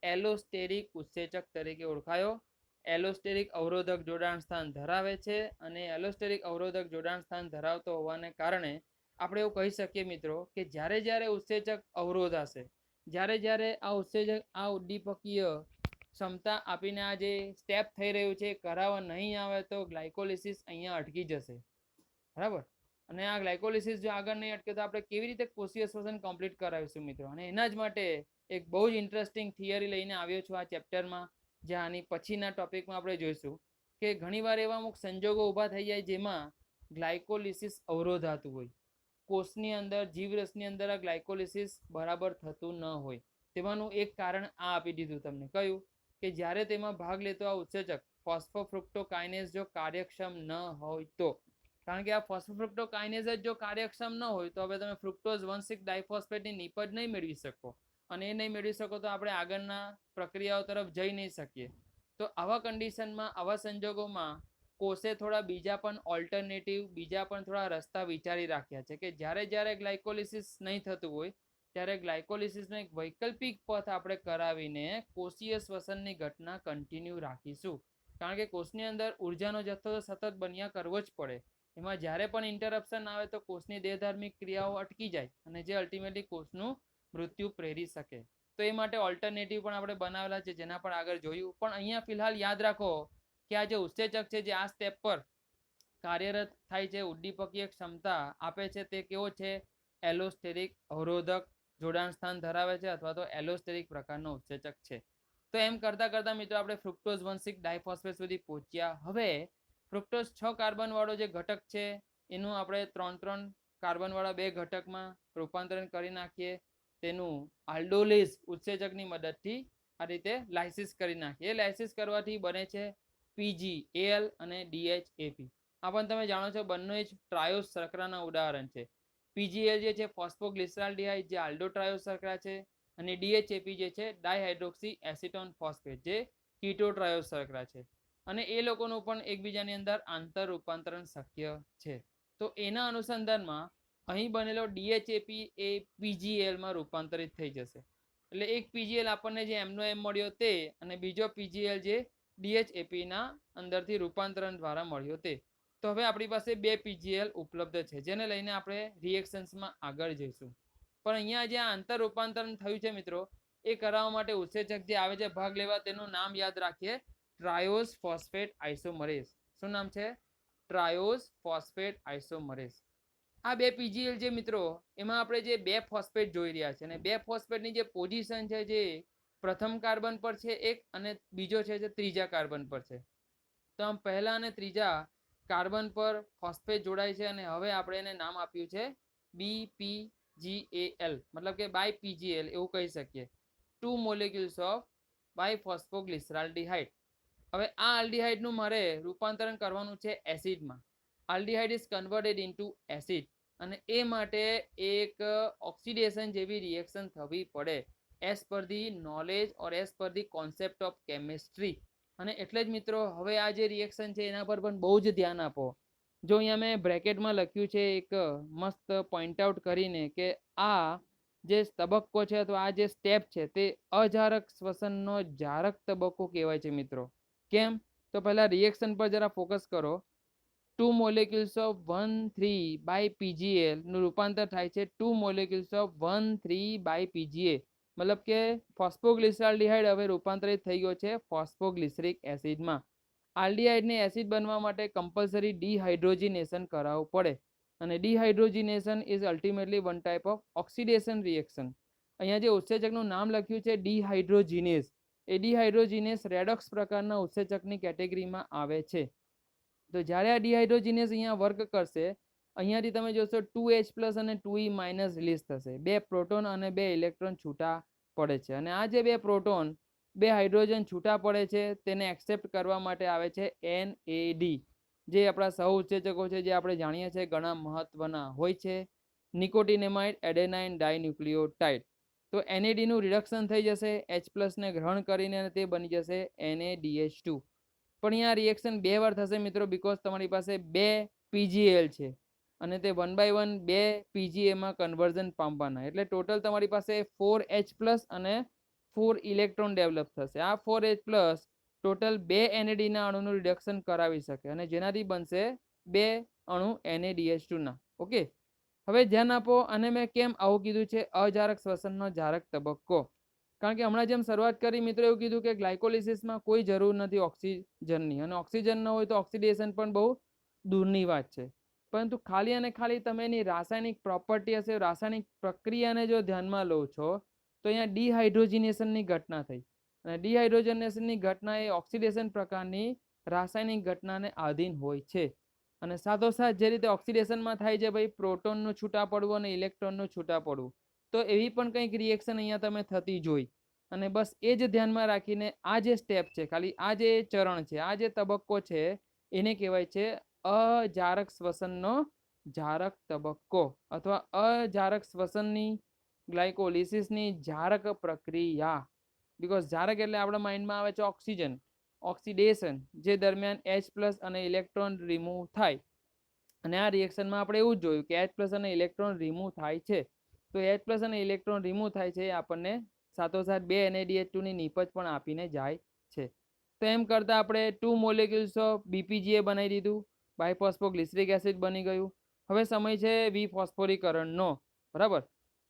એલોસ્ટેરિક ઉત્સેચક તરીકે ઓળખાયો. એલોસ્ટેરિક અવરોધક જોડાણ સ્થાન ધરાવે છે અને એલોસ્ટેરિક અવરોધક જોડાણ સ્થાન ધરાવતો હોવાને કારણે આપણે એવું કહી શકીએ મિત્રો કે જ્યારે જ્યારે ઉત્સેચક અવરોધાશે, જ્યારે જ્યારે આ ઉત્સેચક આ ઉદ્દીપકીય ક્ષમતા આપીને આ જે સ્ટેપ થઈ રહ્યું છે કરાવવા નહીં આવે તો ગ્લાયકોલિસિસ અહીંયા અટકી જશે. બરાબર. અને આ ગ્લાયકોલિસિસ જો આગળ નહીં અટકે તો આપણે કેવી રીતે કોષીય શ્વસન કમ્પ્લીટ કરાવીશું મિત્રો. અને એના જ માટે એક બહુ જ ઇન્ટરેસ્ટિંગ થિયરી લઈને આવ્યો છું આ ચેપ્ટરમાં, જે આની પછીના ટોપિકમાં આપણે જોઈશું કે ઘણીવાર એવા અમુક સંજોગો ઊભા થઈ જાય જેમાં ગ્લાયકોલિસિસ અવરોધાતું હોય. કોષની અંદર, જીવરસની અંદર આ ગ્લાયકોલિસિસ બરાબર થતું ન હોય. તેમાંનું એક કારણ આ આપી દીધું તમને. કયું? કે જ્યારે તેમાં ભાગ લેતો આ ઉત્સેચક ફોસ્ફોફ્રુક્ટોકાઇનેઝ જો કાર્યક્ષમ ન હોય તો. કારણ કે આ ફોસ્ફોફ્રુક્ટોકાઇનેઝ જ જો કાર્યક્ષમ ન હોય તો હવે તમે ફ્રુક્ટોઝ 1,6 ડાયફોસ્ફેટની નિપજ નહીં મેળવી શકો. અને એ નહીં મેળવી શકો તો આપણે આગળના પ્રક્રિયાઓ તરફ જઈ નહીં શકીએ. તો આવા કન્ડિશનમાં, આવા સંજોગોમાં કોષે થોડા બીજા પણ ઓલ્ટરનેટિવ, બીજા પણ થોડા રસ્તા વિચારી રાખ્યા છે કે જ્યારે જ્યારે ગ્લાયકોલિસિસ નહીં થતું હોય ત્યારે ગ્લાયકોલિસિસનો એક વૈકલ્પિક પથ આપણે કરાવીને કોષીય શ્વસનની ઘટના કન્ટિન્યુ રાખીશું. કારણ કે કોષની અંદર ઉર્જાનો જથ્થો તો સતત બન્યા કરવો જ પડે. એમાં જ્યારે પણ ઇન્ટરપ્શન આવે તો કોષની દેહધાર્મિક ક્રિયાઓ અટકી જાય અને જે અલ્ટિમેટલી કોષનું મૃત્યુ પ્રેરી શકે. તો એ માટે ઓલ્ટરનેટિવ પણ આપણે બનાવેલા છે જેના પર આગળ જોયું. પણ અહીંયા ફિલહાલ યાદ રાખો કે આ જે ઉત્સેચક છે જે આ સ્ટેપ પર કાર્યરત થાય છે, ઉદ્દીપકીય ક્ષમતા આપે છે, તે કેવો છે? એલોસ્ટેરિક અવરોધક જોડાણ સ્થાન ધરાવે છે અથવા તો એલોસ્ટેરિક પ્રકારનો ઉત્સેચક છે. તો એમ કરતા કરતા મિત્રો આપણે ફ્રુક્ટોઝ 1,6 ડાયફોસ્ફેટ સુધી પહોંચ્યા. હવે ફ્રુક્ટોઝ 6 કાર્બન વાળો જે ઘટક છે એનું આપણે 3 કાર્બન વાળા 2 ઘટકમાં રૂપાંતરણ કરી નાખીએ. તેનું આલ્ડોલેઝ ઉત્સેચકની મદદથી આ રીતે લાઇસિસ કરી નાખીએ. એ લાઇસિસ કરવાથી બને છે PgAl અને DHAP. આ પણ તમે જાણો છો બંને જ ટ્રાયોસ શર્કરાના ઉદાહરણ છે. PgAl જે છે ફોસ્ફોગ્લિસરાલ્ડિહાઇડ જે આલ્ડોટ્રાયોસ શર્કરા છે અને DHAP જે છે ડાયહાઇડ્રોક્સી એસિટોન ફોસ્ફેટ જે કીટોટ્રાયોસ શર્કરા છે. અને એ લોકોનું પણ એકબીજાની અંદર આંતર રૂપાંતરણ શક્ય છે. તો એના અનુસંધાનમાં અહીં બનેલો DHAP એ PgAl માં રૂપાંતરિત થઈ જશે. એટલે એક PgAl આપણને જે એમનો એમ મળ્યો તે અને બીજો PgAl જે DHAP ના અંદરથી રૂપાંતરણ દ્વારા મળ્યો તે. તો હવે આપણી પાસે 2 PgAl ઉપલબ્ધ છે જેને લઈને આપણે રિએક્શન્સમાં આગળ જઈશું. પણ અહીંયા જે આંતર રૂપાંતરણ થયું છે મિત્રો એ કરાવવા માટે ઉત્સેચક જે આવે છે ભાગ લેવા તેનું નામ યાદ રાખીએ, ટ્રાયોસ ફોસ્ફેટ આઇસોમરેઝ. શું નામ છે? Triose phosphate આઇસોમરેઝ. આ 2 PgAl જે મિત્રો એમાં આપણે જે 2 ફોસ્ફેટ જોઈ રહ્યા છે અને 2 ફોસ્ફેટની જે પોઝિશન છે જે પ્રથમ કાર્બન પર છે એક અને બીજો છે જે ત્રીજા કાર્બન પર છે. તો આમ પહેલા અને ત્રીજા કાર્બન પર ફોસ્ફેટ જોડાય છે અને હવે આપણે એને નામ આપ્યું છે BPGAL, મતલબ કે બાય PgAl એવું કહી શકીએ. 2 મોલેક્યુલ્સ ઓફ બાયફોસ્ફોગ્લિસરાલ્ડિહાઇડ. હવે આ આલ્ડિહાઇડનું મારે રૂપાંતરણ કરવાનું છે એસિડમાં. Aldehyde is converted into acid અને એ માટે એક ઓક્સિડેશન જેવી રિએક્શન થવી પડે as per the knowledge or as per the concept of chemistry. અને એટલે જ મિત્રો હવે આ જે રિએક્શન છે એના પર પણ બહુ જ ધ્યાન આપો. જો અહીંયા મેં બ્રેકેટમાં લખ્યું છે એક મસ્ત પોઈન્ટ આઉટ કરીને કે આ જે તબક્કો છે અથવા આ જે સ્ટેપ છે તે અજારક શ્વસનનો જારક તબક્કો કહેવાય છે મિત્રો. કેમ? તો પહેલા રિએક્શન પર જરા ફોકસ કરો. 2 molecules of 1,3 by PgAl નું રૂપાંતર થાય છે 2 molecules of 1,3 by PgA. મતલબ કે ફોસ્ફોગ્લિસરાલ્ડિહાઇડ હવે રૂપાંતરિત થઈ ગયો છે ફોસ્ફોગ્લિસરિક એસિડમાં. આલ્ડિહાઇડને એસિડ બનવા માટે કમ્પલસરી ડિહાઇડ્રોજિનેશન કરાવવું પડે અને dehydrogenation is ultimately one type of oxidation reaction. અહીંયા જે ઉત્સેચકનું નામ લખ્યું છે ડિહાઇડ્રોજિનેઝ, એ ડિહાઇડ્રોજિનેઝ રેડોક્સ પ્રકારના ઉત્સેચકની કેટેગરીમાં આવે છે. તો જ્યારે આ ડિહાઇડ્રોજિનેઝ અહીંયા વર્ક કરશે અહીંયાથી તમે જોશો 2H+ અને 2E- રિલીઝ થશે. 2 પ્રોટોન અને 2 ઇલેક્ટ્રોન છૂટા પડે છે અને આ જે 2 પ્રોટોન બે હાઇડ્રોજન છૂટા પડે છે તેને એક્સેપ્ટ કરવા માટે આવે છે NAD, જે આપણા સહઉત્સેચકો છે જે આપણે જાણીએ છીએ ઘણા મહત્વના હોય છે, નિકોટિનેમાઇડ એડેનાઇન ડાયન્યુક્લિયોટાઇડ. તો NAD નું રિડક્શન થઈ જશે H+ ને ગ્રહણ કરીને અને તે બની જશે NaDH2. પણ અહીંયા રિએક્શન બે વાર થશે મિત્રો, બીકોઝ તમારી પાસે બે PGL છે અને તે 1 by 1 બે PGA માં કન્વર્ઝન પામવાના, એટલે ટોટલ તમારી પાસે 4H+ અને 4 ઇલેક્ટ્રોન ડેવલપ થશે. આ 4H+ ટોટલ બે NAD ના અણુનું રિડક્શન કરાવી શકે અને જેનાથી બનશે બે અણુ NaDH2 ના. ઓકે, હવે ધ્યાન આપો, અને મેં કેમ આવું કીધું છે અજારક શ્વસનનો જારક તબક્કો, કારણ કે હમણાં જેમ શરૂઆત કરી મિત્રો એવું કીધું કે ગ્લાયકોલિસિસમાં કોઈ જરૂર નથી ઓક્સિજનની, અને ઓક્સિજન ન હોય તો ઓક્સિડેશન પણ બહુ દૂરની વાત છે. પરંતુ ખાલી અને ખાલી તમે એની રાસાયણિક પ્રોપર્ટી હશે, રાસાયણિક પ્રક્રિયાને જો ધ્યાનમાં લો છો તો અહીંયા ડિહાઇડ્રોજિનેશનની ઘટના થઈ, અને ડિહાઇડ્રોજિનેશનની ઘટના એ ઓક્સિડેશન પ્રકારની રાસાયણિક ઘટનાને આધીન હોય છે. અને સાથોસાથ જે રીતે ઓક્સિડેશનમાં થાય છે ભાઈ પ્રોટોનનું છૂટા પડવું અને ઇલેક્ટ્રોનનું છૂટા પડવું, તો એવી પણ કંઈક રિએક્શન અહીંયા તમે થતી જોઈ. અને બસ એ જ ધ્યાનમાં રાખીને આ જે સ્ટેપ છે, ખાલી આ જે ચરણ છે, આ જે તબક્કો છે, એને કહેવાય છે અજારક શ્વસનનો જારક તબક્કો, અથવા અજારક શ્વસનની ગ્લાયકોલિસિસની જારક પ્રક્રિયા. બીકોઝ જારક એટલે આપણા માઇન્ડમાં આવે છે ઓક્સિજન, ઓક્સિડેશન, જે દરમિયાન H+ અને ઇલેક્ટ્રોન રિમૂવ થાય. અને આ રિએક્શનમાં આપણે એવું જ જોયું કે H+ અને ઇલેક્ટ્રોન રિમૂવ થાય છે. તો H+ અને ઇલેક્ટ્રોન રિમૂવ થાય છે એ આપણને સાથોસાથ બે NaDH2 ની નીપજ પણ આપીને જાય છે. તો એમ કરતાં આપણે 2 મોલેક્યુલ્સ ઓફ BPGA બનાવી દીધું, બાયફોસ્ફોગ્લિસરિક એસિડ બની ગયું. હવે સમય છે વિફોસ્ફોરીકરણનો, બરાબર.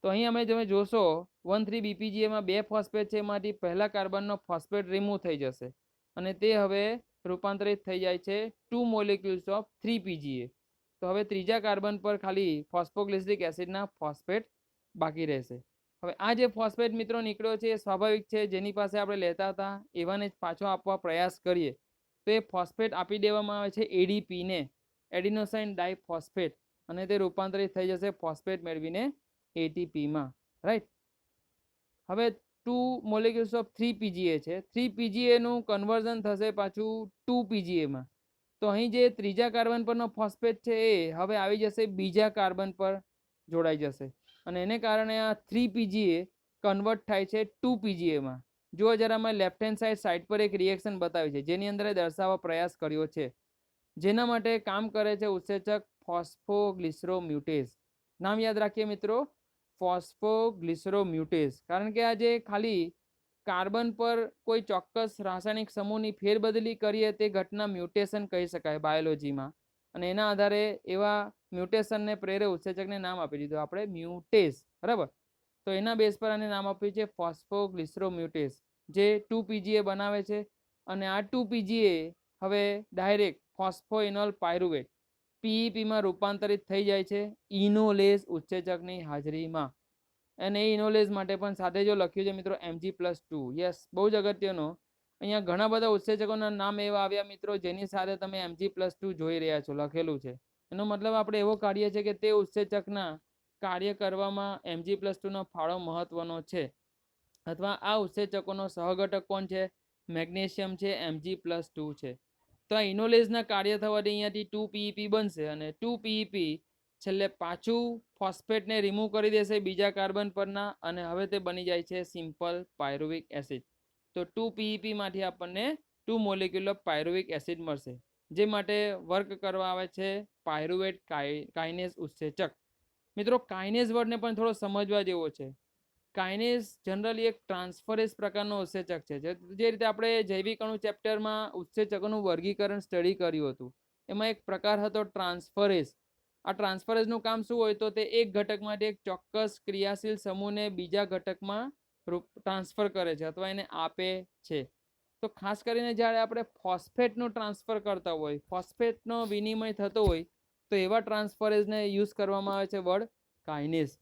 તો અહીં તમે જોશો 1,3-BPGA માં બે ફોસ્ફેટ છે, એમાંથી પહેલા કાર્બનનો ફોસ્ફેટ રિમૂવ થઈ જશે અને તે હવે રૂપાંતરિત થઈ જાય છે 2 મોલેક્યુલ્સ ઓફ 3PGA. તો હવે ત્રીજા કાર્બન પર ખાલી ફોસ્ફોગ્લિસરિક એસિડના ફોસ્ફેટ બાકી રહેશે. હવે આ જે ફોસ્ફેટ મિત્રો નીકળ્યો છે એ સ્વાભાવિક છે, જેની પાસે આપણે લેતા હતા એવાને જ પાછો આપવા પ્રયાસ કરીએ તો એ ફોસ્ફેટ આપી દેવામાં આવે છે ADP ને, એડિનોસાઇન ડાયફોસ્ફેટ, અને તે રૂપાંતરિત થઈ જશે ફોસ્ફેટ મેળવીને ATP માં, રાઈટ. હવે 2 મોલેક્યુલ્સ ઓફ 3PGA છે, 3PGA નું કન્વર્ઝન થશે પાછું 2PGA માં. તો અહીં જે ત્રીજા કાર્બન પરનો ફોસ્ફેટ છે એ હવે આવી જશે બીજા કાર્બન પર જોડાઈ જશે, અને એને કારણે આ 3PGA કન્વર્ટ થાય છે 2PGA માં. જો જરા મેં લેફ્ટ હેન્ડ સાઈડ પર એક રિએક્શન બતાવી છે જેની અંદર દર્શાવવા પ્રયાસ કર્યો છે, જેના માટે કામ કરે છે ઉત્સેચક ફોસ્ફોગ્લિસરોમ્યુટેઝ. નામ યાદ રાખીએ મિત્રો, ફોસ્ફોગ્લિસરોમ્યુટેઝ, કારણ કે આ જે ખાલી કાર્બન પર કોઈ ચોક્કસ રાસાયણિક સમૂહની ફેરબદલી કરીએ તે ઘટના મ્યુટેશન કહી શકાય બાયોલોજીમાં, અને એના આધારે એવા મ્યુટેશનને પ્રેરે ઉત્સેચકને નામ આપી દીધું આપણે મ્યુટેઝ, બરાબર. તો એના બેઝ પર આને નામ આપ્યું છે ફોસ્ફોગ્લિસરોમ્યુટેઝ, જે 2PGA બનાવે છે. અને આ 2PGA હવે ડાયરેક્ટ ફોસ્ફોઇનોલ પાયરુવેટ PEP માં રૂપાંતરિત થઈ જાય છે ઇનોલેઝ ઉત્સેચકની હાજરીમાં. અને એ ઇનોલેઝ માટે પણ સાથે જો લખ્યું છે મિત્રો Mg+2. યસ, બહુ જ અગત્યનો. અહીંયા ઘણા બધા ઉત્સેચકોના નામ એવા આવ્યા મિત્રો જેની સાથે તમે Mg+2 જોઈ રહ્યા છો લખેલું છે. એનો મતલબ આપણે એવો કાઢીએ છીએ કે તે ઉત્સેચકના કાર્ય કરવામાં Mg+2 નો ફાળો મહત્વનો છે. અથવા આ ઉત્સેચકોનો સહઘટક કોણ છે? મેગ્નેશિયમ છે, Mg+2 છે. તો આ ઇનોલેઝના કાર્ય થવાથી અહીંયાથી 2PEP બનશે, અને 2PEP છેલ્લે પાછું ફોસ્ફેટને રિમૂવ કરી દેશે બીજા કાર્બન પરના, અને હવે તે બની જાય છે સિમ્પલ પાયરુવિક એસિડ. તો 2PEP માંથી આપણને 2 મોલેક્યુલ ઓફ પાયરુવિક એસિડ મળશે, જે માટે વર્ક કરવા આવે છે પાયરુવેટ કાઇનેઝ ઉત્સેચક. મિત્રો કાઇનેઝ વર્ડને પણ થોડો સમજવા જેવો છે. કાઇનેઝ જનરલી એક ટ્રાન્સફરેસ પ્રકારનો ઉત્સેચક છે, જે રીતે આપણે જૈવિક અણુ ચેપ્ટરમાં ઉત્સેચકોનું વર્ગીકરણ સ્ટડી કર્યું હતું, એમાં એક પ્રકાર હતો ટ્રાન્સફરેસ. આ ટ્રાન્સફરેસનું કામ શું હોય તો તે એક ઘટકમાંથી એક ચોક્કસ ક્રિયાશીલ સમૂહને બીજા ઘટકમાં ટ્રાન્સફર કરે છે અથવા એને આપે છે. તો ખાસ કરીને જ્યારે આપણે ફોસ્ફેટનું ટ્રાન્સફર કરતા હોય, ફોસ્ફેટનો વિનિમય થતો હોય, તો એવા ટ્રાન્સફરેસને યુઝ કરવામાં આવે છે વર્ડ કાઇનેઝ.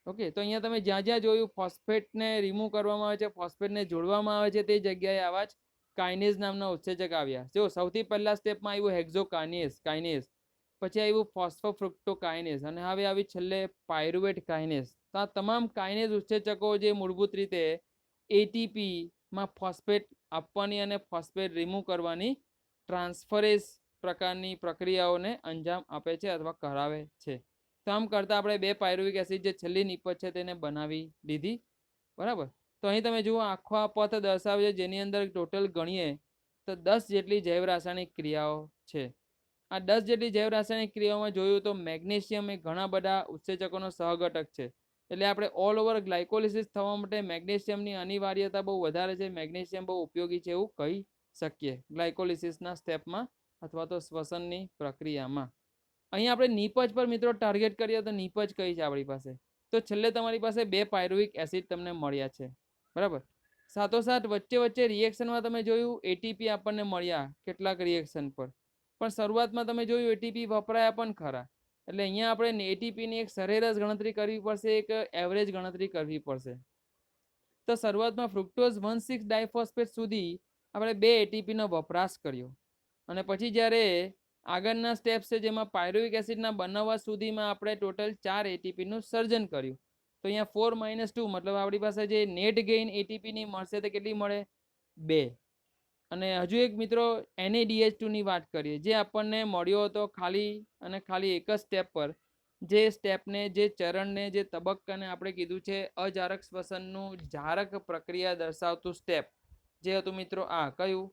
ઓકે, તો અહીંયા તમે જ્યાં જ્યાં જોયું ફોસ્ફેટને રિમૂવ કરવામાં આવે છે, ફોસ્ફેટને જોડવામાં આવે છે, તે જગ્યાએ આવા જ કાઇનેઝ નામના ઉત્સેચક આવ્યા. જો સૌથી પહેલા સ્ટેપમાં આવ્યું હેક્ઝોકાઇનેઝ, પછી આવ્યું ફોસ્ફોફ્રુક્ટોકાઇનેઝ, અને હવે આવી છેલ્લે પાયરુવેટ કાઇનેઝ. તો આ તમામ કાઇનેઝ ઉત્સેચકો જે મૂળભૂત રીતે ATP માં ફોસ્ફેટ આપવાની અને ફોસ્ફેટ રિમૂવ કરવાની ટ્રાન્સફરેઝ પ્રકારની પ્રક્રિયાઓને અંજામ આપે છે અથવા કરાવે છે. તો આમ કરતાં આપણે 2 પાયરુવિક એસિડ જે છેલ્લી નિપજ છે તેને બનાવી દીધી. બરાબર. તો અહીં તમે જુઓ આખો આ પથ દર્શાવે છે, જેની અંદર ટોટલ ગણીએ તો 10 જેટલી જૈવ રાસાયણિક ક્રિયાઓ છે. આ 10 જેટલી જૈવ રાસાયણિક ક્રિયાઓમાં જોયું તો મેગ્નેશિયમ એ ઘણા બધા ઉત્સેચકોનો સહઘટક છે. એટલે આપણે ઓલ ઓવર ગ્લાયકોલિસિસ થવા માટે મેગ્નેશિયમની અનિવાર્યતા બહુ વધારે છે. મેગ્નેશિયમ બહુ ઉપયોગી છે એવું કહી શકીએ ગ્લાયકોલિસિસના સ્ટેપમાં અથવા તો શ્વસનની પ્રક્રિયામાં. અહીં આપણે નિપજ પર મિત્રો ટાર્ગેટ કરીએ તો નિપજ કઈ છે આપણી પાસે? તો છેલ્લે તમારી પાસે 2 પાયરુવિક એસિડ તમને મળ્યા છે. બરાબર. સાથોસાથ વચ્ચે રિએક્શનમાં તમે જોયું એટીપી આપણને મળ્યા કેટલાક રિએક્શન પર, પણ શરૂઆતમાં તમે જોયું એટીપી વપરાયા પણ ખરા. એટલે અહીંયા આપણે એટીપીની એક સરેરાશ ગણતરી કરવી પડશે, એક એવરેજ ગણતરી કરવી પડશે. તો શરૂઆતમાં ફ્રુક્ટોઝ 1,6 ડાયફોસ્ફેટ સુધી આપણે 2 એટીપીનો વપરાશ કર્યો, અને પછી જ્યારે આગળના સ્ટેપ્સ છે જેમાં પાયરુવિક એસિડના બનાવવા સુધીમાં આપણે ટોટલ 4 એટીપીનું સર્જન કર્યું. તો અહીંયા 4 - 2 મતલબ આપણી પાસે જે નેટ ગેઇન એટીપીની મળશે તે કેટલી મળે? 2. અને હજુ એક મિત્રો NaDH2 ની વાત કરીએ, જે આપણને મળ્યો હતો ખાલી એક જ સ્ટેપ પર. જે સ્ટેપને, જે ચરણને, જે તબક્કાને આપણે કીધું છે અજારક શ્વસનનું જારક પ્રક્રિયા દર્શાવતું સ્ટેપ, જે હતું મિત્રો આ કયું?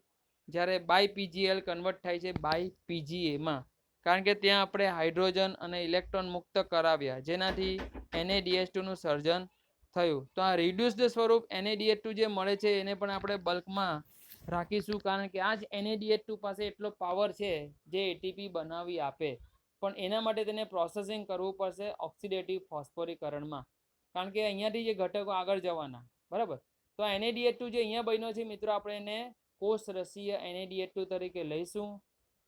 જ્યારે બાય પીજીએલ કન્વર્ટ થાય છે બાય પીજીએમાં, કારણ કે ત્યાં આપણે હાઇડ્રોજન અને ઇલેક્ટ્રોન મુક્ત કરાવ્યા, જેનાથી NaDH2 નું સર્જન થયું. તો આ રિડ્યુસ્ડ સ્વરૂપ NaDH2 જે મળે છે એને પણ આપણે બલ્કમાં રાખીશું, કારણ કે આ જ NaDH2 પાસે એટલો પાવર છે જે એટીપી બનાવી આપે, પણ એના માટે તેને પ્રોસેસિંગ કરવું પડશે ઓક્સિડેટિવ ફોસ્ફોરીકરણમાં, કારણ કે અહીંયાથી જે ઘટકો આગળ જવાના. બરાબર. તો NaDH2 જે અહીંયા બન્યો છે મિત્રો, આપણે એને કોષરસીય NaDH2 તરીકે લઈશું,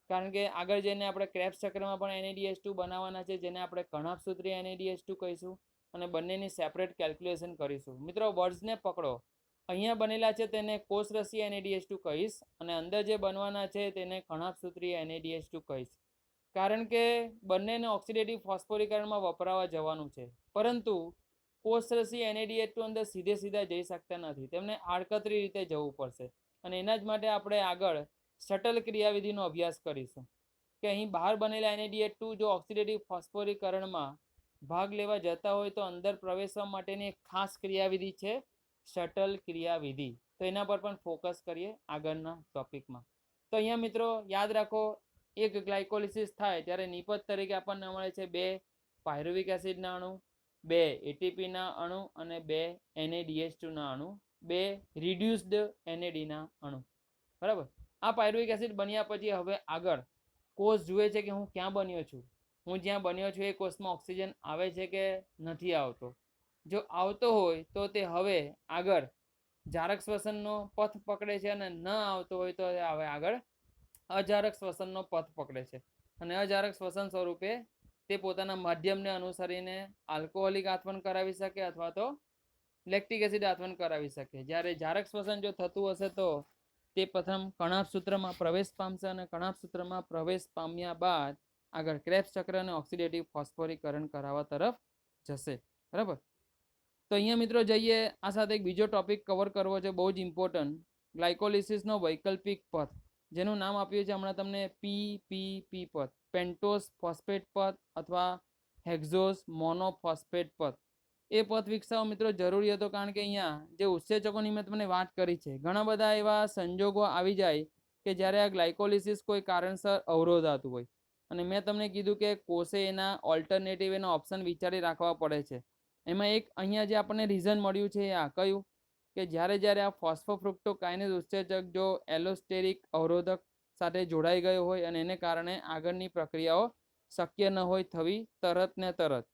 કારણ કે આગળ જઈને આપણે ક્રેબ્સ ચક્રમાં પણ NaDH2 બનાવવાના છે, જેને આપણે કણાભસૂત્રીય NaDH2 કહીશું, અને બંનેની સેપરેટ કેલ્ક્યુલેશન કરીશું. મિત્રો વર્ડ્સને પકડો, અહીંયા બનેલા છે તેને કોષરસીય NaDH2 કહીશ, અને અંદર જે બનવાના છે તેને કણાભસૂત્રીય NaDH2 કહીશ, કારણ કે બંનેને ઓક્સિડેટિવ ફોસ્ફોરીકરણમાં વપરાવા જવાનું છે. પરંતુ કોષરસીય NaDH2 અંદર સીધા જઈ શકતા નથી, તેમને આડકતરી રીતે જવું પડશે, અને એના જ માટે આપણે આગળ શટલ ક્રિયાવિધિનો અભ્યાસ કરીશું, કે અહીં બહાર બનેલા NaDH2 જો ઓક્સિડેટિવ ફોસ્ફોરીકરણમાં ભાગ લેવા જતા હોય તો અંદર પ્રવેશવા માટેની એક ખાસ ક્રિયાવિધિ છે શટલ ક્રિયાવિધિ. તો એના પર પણ ફોકસ કરીએ આગળના ટોપિકમાં. તો અહીંયા મિત્રો યાદ રાખો, એક ગ્લાયકોલિસિસ થાય ત્યારે નિપજ તરીકે આપણને મળે છે 2 પાયરુવિક એસિડના અણુ, 2 એટીપીના અણુ અને 2 NaDH2ના અણુ, 2 રિડ્યુસ્ડ NADના અણુ. બરાબર. આ પાયરુવિક એસિડ બન્યા પછી હવે આગળ કોષ જુએ છે કે હું ક્યાં બન્યો છું, હું જ્યાં બન્યો છું એ કોષમાં ઓક્સિજન આવે છે કે નથી આવતો. જો આવતો હોય તો તે હવે આગળ જારક શ્વસનનો પથ પકડે છે, અને ન આવતો હોય તો હવે આગળ અજારક શ્વસનનો પથ પકડે છે, અને અજારક શ્વસન સ્વરૂપે તે પોતાના માધ્યમને અનુસરીને આલ્કોહોલિક આથવન કરાવી શકે અથવા તો લેક્ટિક એસિડ આથવન કરાવી શકે. જ્યારે જારક શ્વસન જો થતું હશે તો તે પ્રથમ કણાભસૂત્રમાં પ્રવેશ પામશે, અને કણાભસૂત્રમાં પ્રવેશ પામ્યા બાદ આગળ ક્રેબ્સ ચક્ર અને ઓક્સિડેટિવ ફોસ્ફોરીકરણ કરાવવા તરફ જશે. બરાબર. તો અહીંયા મિત્રો જઈએ, આ સાથે એક બીજો ટોપિક કવર કરવો છે બહુ જ ઇમ્પોર્ટન્ટ, ગ્લાયકોલિસિસનો વૈકલ્પિક પથ, જેનું નામ આપ્યું છે હમણાં તમને PPP પથ, પેન્ટોસ ફોસ્ફેટ પથ અથવા હેક્ઝોસ મોનોફોસ્ફેટ પથ. એ પથ વિકસાવવો મિત્રો જરૂરી હતો, કારણ કે અહીંયા જે ઉત્સેચકોની મેં તમને વાત કરી છે, ઘણા બધા એવા સંજોગો આવી જાય કે જ્યારે આ ગ્લાયકોલિસિસ કોઈ કારણસર અવરોધાતું હોય, અને મેં તમને કીધું કે કોષે એના ઓલ્ટરનેટિવ, એના ઓપ્શન વિચારી રાખવા પડે છે. એમાં એક અહીંયા જે આપણને રીઝન મળ્યું છે આ કયું, કે જ્યારે આ ફોસ્ફોફ્રુક્ટોકાઇનેઝ ઉત્સેચક જો એલોસ્ટેરિક અવરોધક સાથે જોડાઈ ગયો હોય અને એને કારણે આગળની પ્રક્રિયાઓ શક્ય ન હોય થવી તરત ને તરત,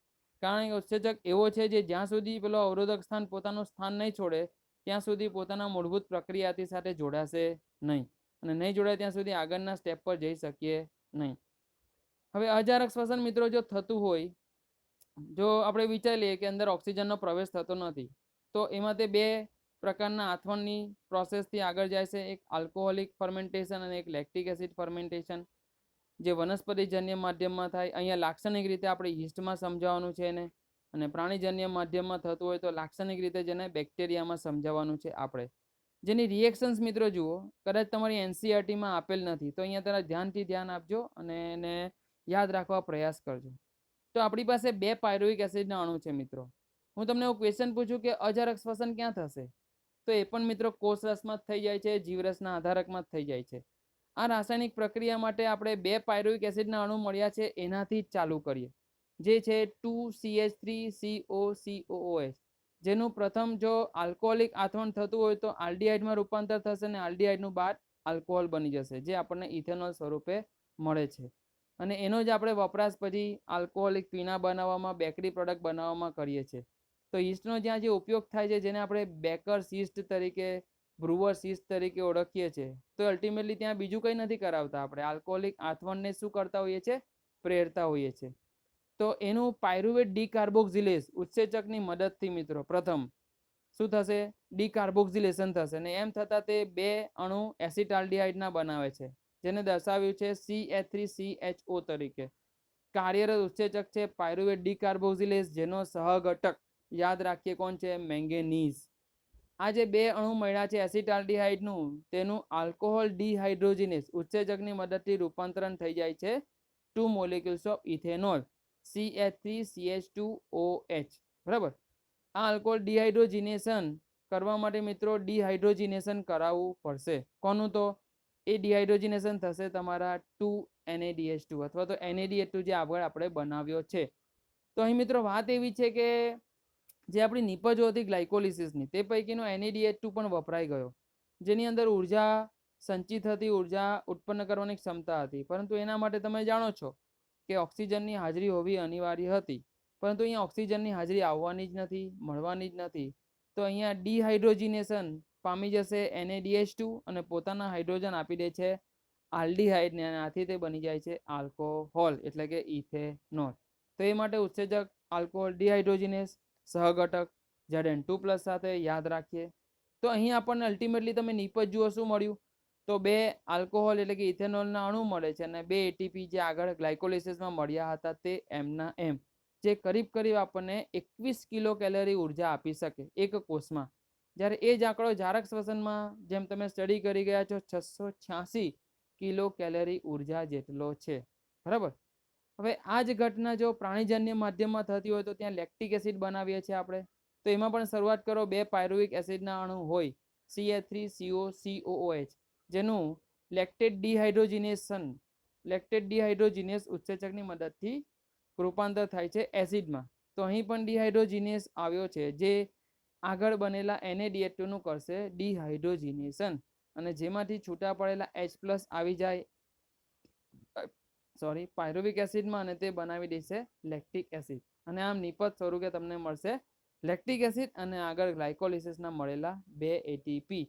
કારણ કે ઉત્સેચક એવો છે જે જ્યાં સુધી પેલો અવરોધક સ્થાન પોતાનું સ્થાન નહીં છોડે ત્યાં સુધી પોતાના મૂળભૂત પ્રક્રિયાથી સાથે જોડાશે નહીં, અને નહીં જોડાય ત્યાં સુધી આગળના સ્ટેપ પર જઈ શકીએ નહીં. હવે અજારક શ્વસન મિત્રો જો થતું હોય, જો આપણે વિચારી લઈએ કે અંદર ઓક્સિજનનો પ્રવેશ થતો નથી, તો એમાં તે 2 પ્રકારના આથવણની પ્રોસેસથી આગળ જાય છે, એક આલ્કોહોલિક ફર્મેન્ટેશન અને એક લેક્ટિક એસિડ ફર્મેન્ટેશન, જે વનસ્પતિજન્ય માધ્યમમાં થાય. અહીંયા લાક્ષણિક રીતે આપણે યીસ્ટમાં સમજાવવાનું છે એને, અને પ્રાણીજન્ય માધ્યમમાં થતું હોય તો લાક્ષણિક રીતે જેને બેક્ટેરિયામાં સમજાવવાનું છે આપણે. જેની રિએક્શન્સ મિત્રો જુઓ, કદાચ તમારી એનસીઆરટીમાં આપેલ નથી તો અહીંયા તરફ ધ્યાન આપજો અને એને યાદ રાખવા પ્રયાસ કરજો. તો આપણી પાસે 2 પાયરુવિક એસિડના અણુ છે મિત્રો. હું તમને એવું ક્વેશ્ચન પૂછું કે અજારક શ્વસન ક્યાં થશે, તો એ પણ મિત્રો કોષરસમાં જ થઈ જાય છે, જીવરસના આધારકમાં જ થઈ જાય છે. આ રાસાયણિક પ્રક્રિયા માટે આપણે 2 પાયરુવિક એસિડના અણુ મળ્યા છે એનાથી જ ચાલુ કરીએ, જે છે 2CH3COCOOH, જેનું પ્રથમ જો આલ્કોહોલિક આથવણ થતું હોય તો આલ્ડીહાઇડમાં રૂપાંતર થશે અને આલ્ડીહાઇડનું બાદ આલ્કોહોલ બની જશે, જે આપણને ઇથેનોલ સ્વરૂપે મળે છે. અને એનો જ આપણે વપરાશ પછી આલ્કોહોલિક પીણા બનાવવામાં, બેકરી પ્રોડક્ટ બનાવવામાં કરીએ છીએ. તો યીસ્ટનો જ્યાં જે ઉપયોગ થાય છે, જેને આપણે બેકર્સ યીસ્ટ તરીકે, બ્રુઅર્સ યીસ્ટ તરીકે ઓળખીએ છીએ, તો અલ્ટિમેટલી ત્યાં બીજું કંઈ નથી કરાવતા, આપણે આલ્કોહોલિક આથવણને શું કરતા હોઈએ છીએ, પ્રેરતા હોઈએ છીએ. તો એનું પાયરુવેટ ડીકાર્બોક્સિલેઝ ઉત્સેચકની મદદથી મિત્રો પ્રથમ શું થશે, ડીકાર્બોક્સિલેશન થશે અને એમ થતાં તે 2 અણુ એસિટાલ્ડીહાઇડના બનાવે છે, જેને દર્શાવ્યું છે CH3CHO તરીકે. કાર્યરત ઉત્સેચક છે પાયરુવેટ ડીકાર્બોક્સિલેઝ, જેનો સહઘટક યાદ રાખીએ કોણ છે, મેંગેનીઝ. આ જે 2 અણુ મળ્યા છે એસિટાલ્ડીહાઇડનું, તેનું આલ્કોહોલ ડિહાઇડ્રોજિનેઝ ઉત્સેચકની મદદથી રૂપાંતરણ થઈ જાય છે 2 મોલેક્યુલ્સ ઓફ ઇથેનોલ CH3CH2OH. બરાબર. આ આલ્કોહોલ ડિહાઇડ્રોજિનેશન કરવા માટે મિત્રો ડિહાઇડ્રોજિનેશન કરાવવું પડશે. કોનું? તો એ ડિહાઇડ્રોજિનેશન થશે તમારા 2NADH2 અથવા તો NADH2 જે આગળ આપણે બનાવ્યો છે. તો અહીં મિત્રો વાત એવી છે કે જે આપણી નિપજો હતી ગ્લાયકોલિસિસની, તે પૈકીનો NADH2 પણ વપરાઈ ગયો, જેની અંદર ઉર્જા સંચિત હતી, ઉર્જા ઉત્પન્ન કરવાની ક્ષમતા હતી. પરંતુ એના માટે તમે જાણો છો કે ઓક્સિજનની હાજરી હોવી અનિવાર્ય હતી, પરંતુ અહીંયા ઓક્સિજનની હાજરી આવવાની જ નથી, મળવાની જ નથી. તો અહીંયા ડિહાઇડ્રોજિનેશન પામી જશે NADH2 અને પોતાના હાઇડ્રોજન આપી દે છે આલ્ડીહાઇડને, અને આથી તે બની જાય છે આલ્કોહોલ એટલે કે ઇથેનોલ. તો એ માટે ઉત્સેચક આલ્કોહોલ ડિહાઇડ્રોજિનેઝ, સહઘટક Zn2+ સાથે યાદ રાખીએ. તો અહીં આપણને અલ્ટિમેટલી તમે નિપજ જુઓ શું મળ્યું, તો 2 આલ્કોહોલ એટલે કે ઇથેનોલના અણુ મળે છે અને 2 એટીપી જે આગળ ગ્લાયકોલિસિસમાં મળ્યા હતા તે એમના એમ, જે કરીબ આપણને 21 કિલો કેલરી ઉર્જા આપી શકે એક કોષમાં. જ્યારે એ જ આંકડો જારક શ્વસનમાં જેમ તમે સ્ટડી કરી ગયા છો 686 કિલો કેલરી ઉર્જા જેટલો છે. બરાબર. હવે આ જ ઘટના જો પ્રાણીજન્ય માધ્યમમાં થતી હોય તો ત્યાં લેક્ટિક એસિડ બનાવીએ છીએ આપણે. તો એમાં પણ શરૂઆત કરો, 2 પાયરુવિક એસિડના અણુ હોય CH3COCOOH, જેનું લેક્ટેટ ડિહાઇડ્રોજિનેઝ ઉત્સેચકની મદદથી રૂપાંતર થાય છે એસિડમાં. તો અહીં પણ ડિહાઇડ્રોજિનેઝ આવ્યો છે, જે આગળ બનેલા NADH2 નું કરશે ડિહાઇડ્રોજિનેશન અને જેમાંથી છૂટા પડેલા H+ આવી જાય પાયરુવિક એસિડમાં અને તે બનાવી દેશે લેક્ટિક એસિડ. અને આમ નિપજ સ્વરૂપે તમને મળશે લેક્ટિક એસિડ અને આગળ ગ્લાયકોલિસિસના મળેલા 2 એટીપી.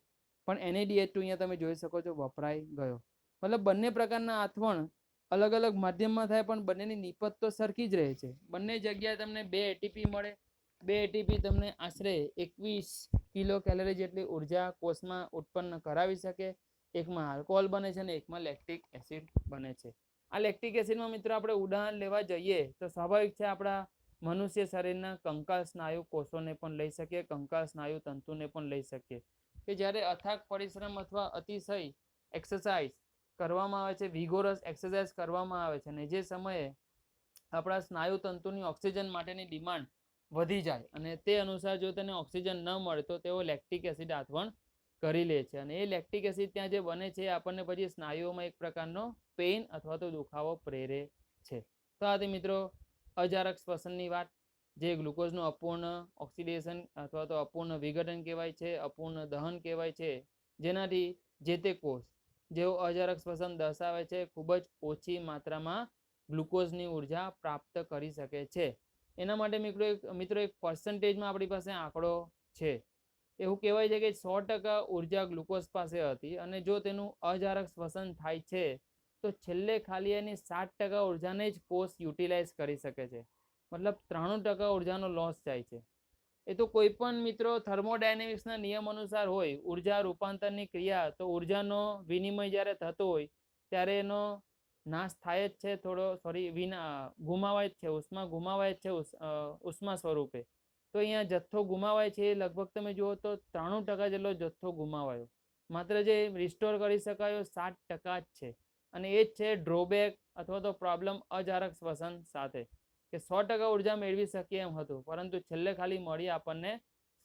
પણ NADH2 અહીંયા તમે જોઈ શકો છો વપરાઈ ગયો. મતલબ બંને પ્રકારના આથવણ અલગ અલગ માધ્યમમાં થાય પણ બંનેની નિપજ તો સરખી જ રહે છે. બંને જગ્યાએ તમને 2 એટીપી મળે. 2 એટીપી તમને આશરે 21 કિલો કેલરી જેટલી ઉર્જા કોષમાં ઉત્પન્ન કરાવી શકે. એકમાં આલ્કોહોલ બને છે અને એકમાં લેક્ટિક એસિડ બને છે. આ લેક્ટિક એસિડમાં મિત્રો આપણે ઉદાહરણ લેવા જઈએ તો સ્વાભાવિક છે આપણા મનુષ્ય શરીરના કંકાલ સ્નાયુ કોષોને પણ લઈ શકીએ, કંકાલ સ્નાયુ તંતુને પણ લઈ શકીએ, કે જ્યારે અથાગ પરિશ્રમ અથવા અતિશય એક્સરસાઇઝ કરવામાં આવે છે, વિગોરસ એક્સરસાઇઝ કરવામાં આવે છે અને જે સમયે આપણા સ્નાયુ તંતુની ઓક્સિજન માટેની ડિમાન્ડ વધી જાય અને તે અનુસાર જો તેને ઓક્સિજન ન મળે તો તેઓ લેક્ટિક એસિડ આથવણ કરી લે છે અને એ લેક્ટિક એસિડ ત્યાં જે બને છે આપણને પછી સ્નાયુઓમાં એક પ્રકારનો પેઇન અથવા તો દુખાવો પ્રેરે છે. તો આ મિત્રો અજારક શ્વસનની વાત, જે ગ્લુકોઝનું અપૂર્ણ ઓક્સિડેશન અથવા તો અપૂર્ણ વિઘટન કહેવાય છે, અપૂર્ણ દહન કહેવાય છે, જેનાથી જે તે કોષ જેઓ અજારક શ્વસન દર્શાવે છે ખૂબ જ ઓછી માત્રામાં ગ્લુકોઝની ઉર્જા પ્રાપ્ત કરી શકે છે. એના માટે મિત્રો એક પર્સન્ટેજમાં આપણી પાસે આંકડો છે. એવું કહેવાય છે કે 100% ઉર્જા ગ્લુકોઝ પાસે હતી અને જો તેનું અજારક શ્વસન થાય છે તો છેલ્લે ખાલી એની 7% ઉર્જાને જ કોષ યુટિલાઇઝ કરી શકે છે. મતલબ 93% ઉર્જાનો લોસ જાય છે. એ તો કોઈ પણ મિત્રો થર્મોડાયનેમિક્સના નિયમ અનુસાર હોય, ઉર્જા રૂપાંતરની ક્રિયા, તો ઉર્જાનો વિનિમય જ્યારે થતો હોય ત્યારે એનો નાશ થાય જ છે, ગુમાવાય જ છે, ઉષ્મા ગુમાવાય જ છે ઉષ્મા સ્વરૂપે. તો અહીંયા જથ્થો ગુમાવાય છે એ લગભગ તમે જુઓ તો 93% જેટલો જથ્થો ગુમાવાયો. માત્ર જે રિસ્ટોર કરી શકાયો 7% જ છે. અને એ જ છે ડ્રોબેક અથવા તો પ્રોબ્લેમ અજારક શ્વસન સાથે, કે 100% ઉર્જા મેળવી શકીએ એમ હતું, પરંતુ છેલ્લે ખાલી મળી આપણને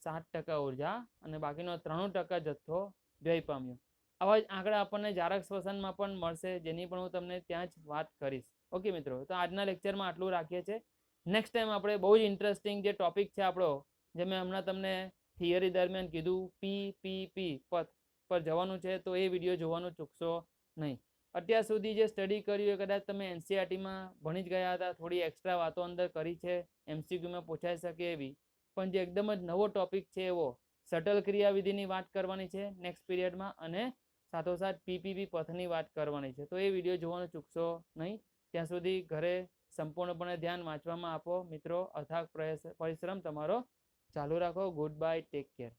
7% ઉર્જા અને બાકીનો 93% જથ્થો વ્યય પામ્યો. આવા જ આંકડા આપણને જારક શ્વસનમાં પણ મળશે, જેની પણ હું તમને ત્યાં જ વાત કરીશ. ઓકે મિત્રો, તો આજના લેક્ચરમાં આટલું રાખીએ છીએ. નેક્સ્ટ ટાઈમ આપણે બહુ જ ઇન્ટરેસ્ટિંગ જે ટોપિક છે આપણો, જે મેં હમણાં તમને થિયરી દરમિયાન કીધું પી પથ પર જવાનું છે, તો એ વિડીયો જોવાનું ચૂકશો નહીં. અત્યાર સુધી જે સ્ટડી કર્યું એ કદાચ તમે એનસીઆરટીમાં ભણી જ ગયા હતા, થોડી એક્સ્ટ્રા વાતો અંદર કરી છે, એમસીક્યુમાં પૂછાઈ શકે એવી, પણ જે એકદમ જ નવો ટોપિક છે એવો સટલ ક્રિયાવિધિની વાત કરવાની છે નેક્સ્ટ પીરિયડમાં, અને સાથોસાથ પીપીપી પથની વાત કરવાની છે. તો એ વિડીયો જોવાનું ચૂકશો નહીં. ત્યાં સુધી ઘરે સંપૂર્ણપણે ધ્યાન વાંચવામાં આપો મિત્રો. અથાગ પરિશ્રમ તમારો ચાલુ રાખો. Good bye, take care.